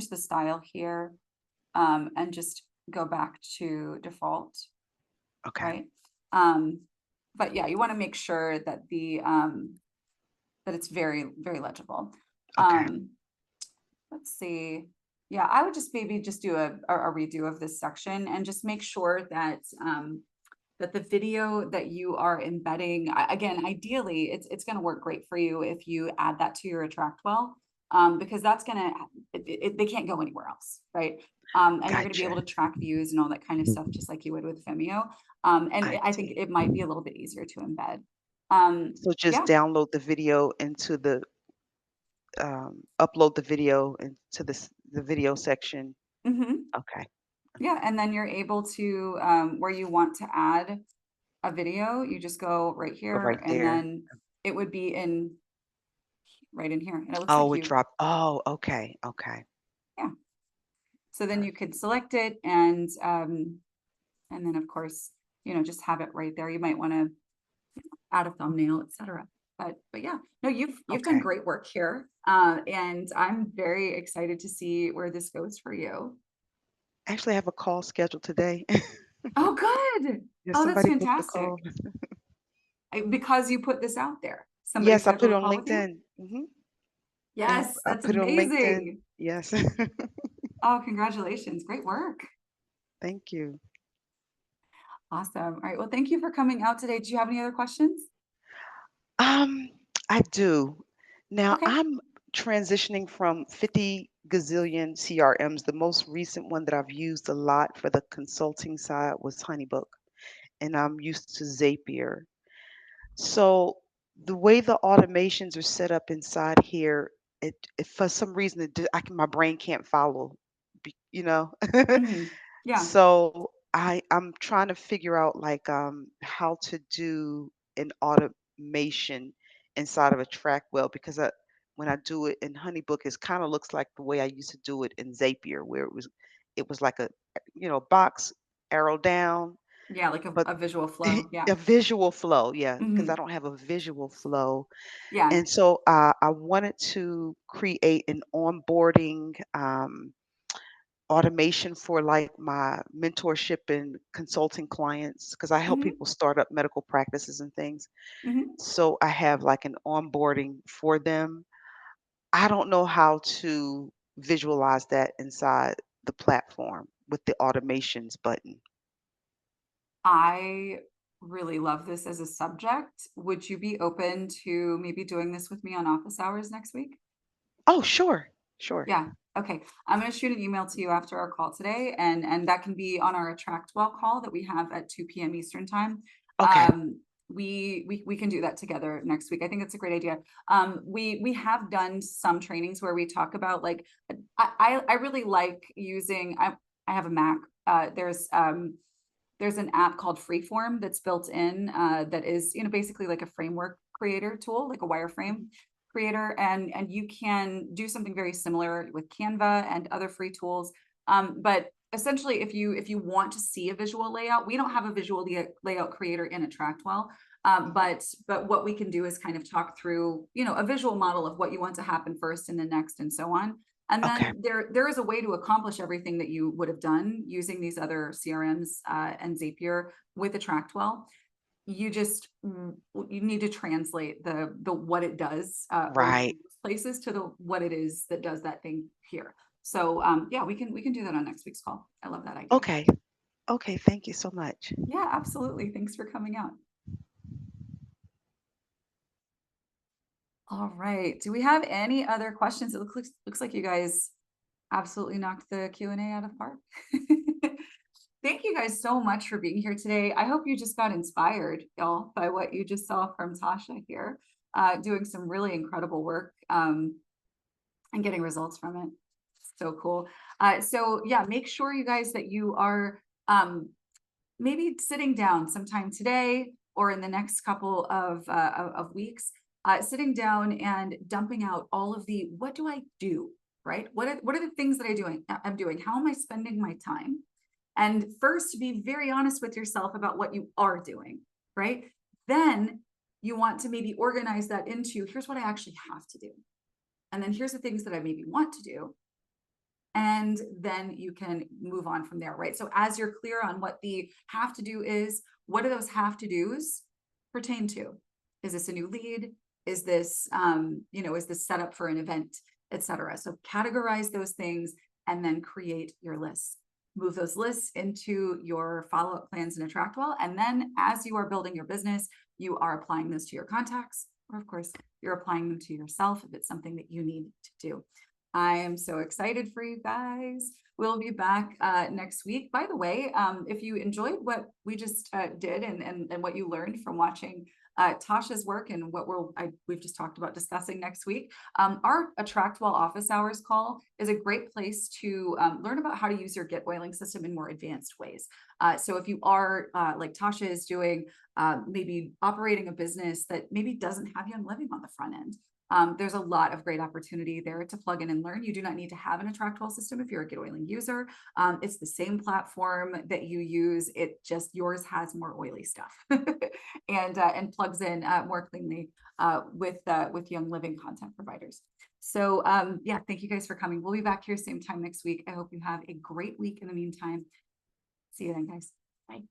the style here, and just go back to default, Okay. right? But yeah, you want to make sure that that it's very, very legible. Okay. Let's see. Yeah, I would just maybe just do a redo of this section and just make sure that that the video that you are embedding, again, ideally, it's going to work great for you if you add that to your attract well, because that's going to, they can't go anywhere else, right? And you're going to be Gotcha. able to track views and all that kind of stuff, just like you would with Vimeo. And I I think see. it might be a little bit easier to embed. So just Yeah. download the video into the upload the video into the video section. Hmm. Okay. Yeah. And then you're able to, where you want to add a video, you just go right Go here, right and there. then it would be right in here. And it looks like Oh, it you, dropped. Oh, okay. Okay. yeah. So then you Perfect. could select it, and then of course, just have it right there. You might want to add a thumbnail, etc. But yeah, no, you've done Okay. great work here. And I'm very excited to see where this goes for you. Actually, I have a call scheduled today. Oh, good. Yeah, Oh, that's somebody booked the fantastic. call. Because you put this out there. Somebody Yes, I put scheduled it a on call with you? LinkedIn. Yep, Yes, I that's put it on LinkedIn. amazing. Yes. Oh, congratulations. Great work. Thank you. Awesome. All right. Well, thank you for coming out today. Do you have any other questions? Um, I do. Now Okay. I'm transitioning from 50 gazillion CRMs. The most recent one that I've used a lot for the consulting side was HoneyBook, and I'm used to Zapier. So the way the automations are set up inside here, it for some reason my brain can't follow, you know. Hmm. Yeah. So I'm trying to figure out like how to do an automation inside of a track well because when I do it in HoneyBook, it kind of looks like the way I used to do it in Zapier, where it was like a box arrow down, Yeah. Like but a visual flow. Yeah. a visual flow, yeah, because I Hmm. don't have a visual flow. Yeah. And so I wanted to create an onboarding automation for like my mentorship and consulting clients because I help Hmm. people start up medical practices and things. Hmm. So I have like an onboarding for them. I don't know how to visualize that inside the platform with the automations button. I really love this as a subject. Would you be open to maybe doing this with me on office hours next week? Oh, sure. Sure. Yeah. Okay. I'm going to shoot an email to you after our call today, and that can be on our Attract Well call that we have at 2 p.m. Eastern time. Okay. We can do that together next week. I think it's a great idea. We have done some trainings where we talk about like I really like using I have a Mac. There's an app called Freeform that's built in, that is, basically like a framework creator tool, like a wireframe Mhm. creator, and you can do something very similar with Canva and other free tools. But essentially, if you want to see a visual layout, we don't have a visual layout creator in Attractwell. But what we can do is kind of talk through, a visual model of what you want to happen first and then next and so on. And Okay. then there is a way to accomplish everything that you would have done using these other CRMs, and Zapier with Attractwell. You just you need to translate the what it does, over in Right. those places to the what it is that does that thing here. So yeah, we can do that on next week's call. I love that idea. Okay. Okay. Thank you so much. Yeah, absolutely. Thanks for coming out. All right. Do we have any other questions? It looks like you guys absolutely knocked the Q&A out of the park. Thank you guys so much for being here today. I hope you just got inspired, y'all, by what you just saw from Tasha here, doing some really incredible work, and getting results from it. So cool. So yeah, make sure you guys that you are, maybe sitting down sometime today or in the next couple of weeks, sitting down and dumping out all of the what do I do, right? What are the things that I'm doing? How am I spending my time? And first, be very honest with yourself about what you are doing, right? Then you want to maybe organize that into, here's what I actually have to do. And then here's the things that I maybe want to do. And then you can move on from there, right? So as you're clear on what the have to do is, what do those have to do's pertain to? Is this a new lead? Is this, is this set up for an event, etc.? So categorize those things and then create your lists. Move those lists into your follow-up plans in Attractwell. And then as you are building your business, you are applying those to your contacts, or of course, you're applying them to yourself if it's something that you need to do. I am so excited for you guys. We'll be back next week. By the way, if you enjoyed what we just did and what you learned from watching Tasha's work and what we've just talked about discussing next week, our Attractwell office hours call is a great place to learn about how to use your GetOiling system in more advanced ways. So if you are like Tasha is doing, maybe operating a business that maybe doesn't have you living on the front end, there's a lot of great opportunity there to plug in and learn. You do not need to have an Attractwell system if you're a GetOiling user. It's the same platform that you use. It just, yours has more oily stuff and plugs in more cleanly with Young Living content providers. So yeah, thank you guys for coming. We'll be back here same time next week. I hope you have a great week in the meantime. See you then, guys. Bye.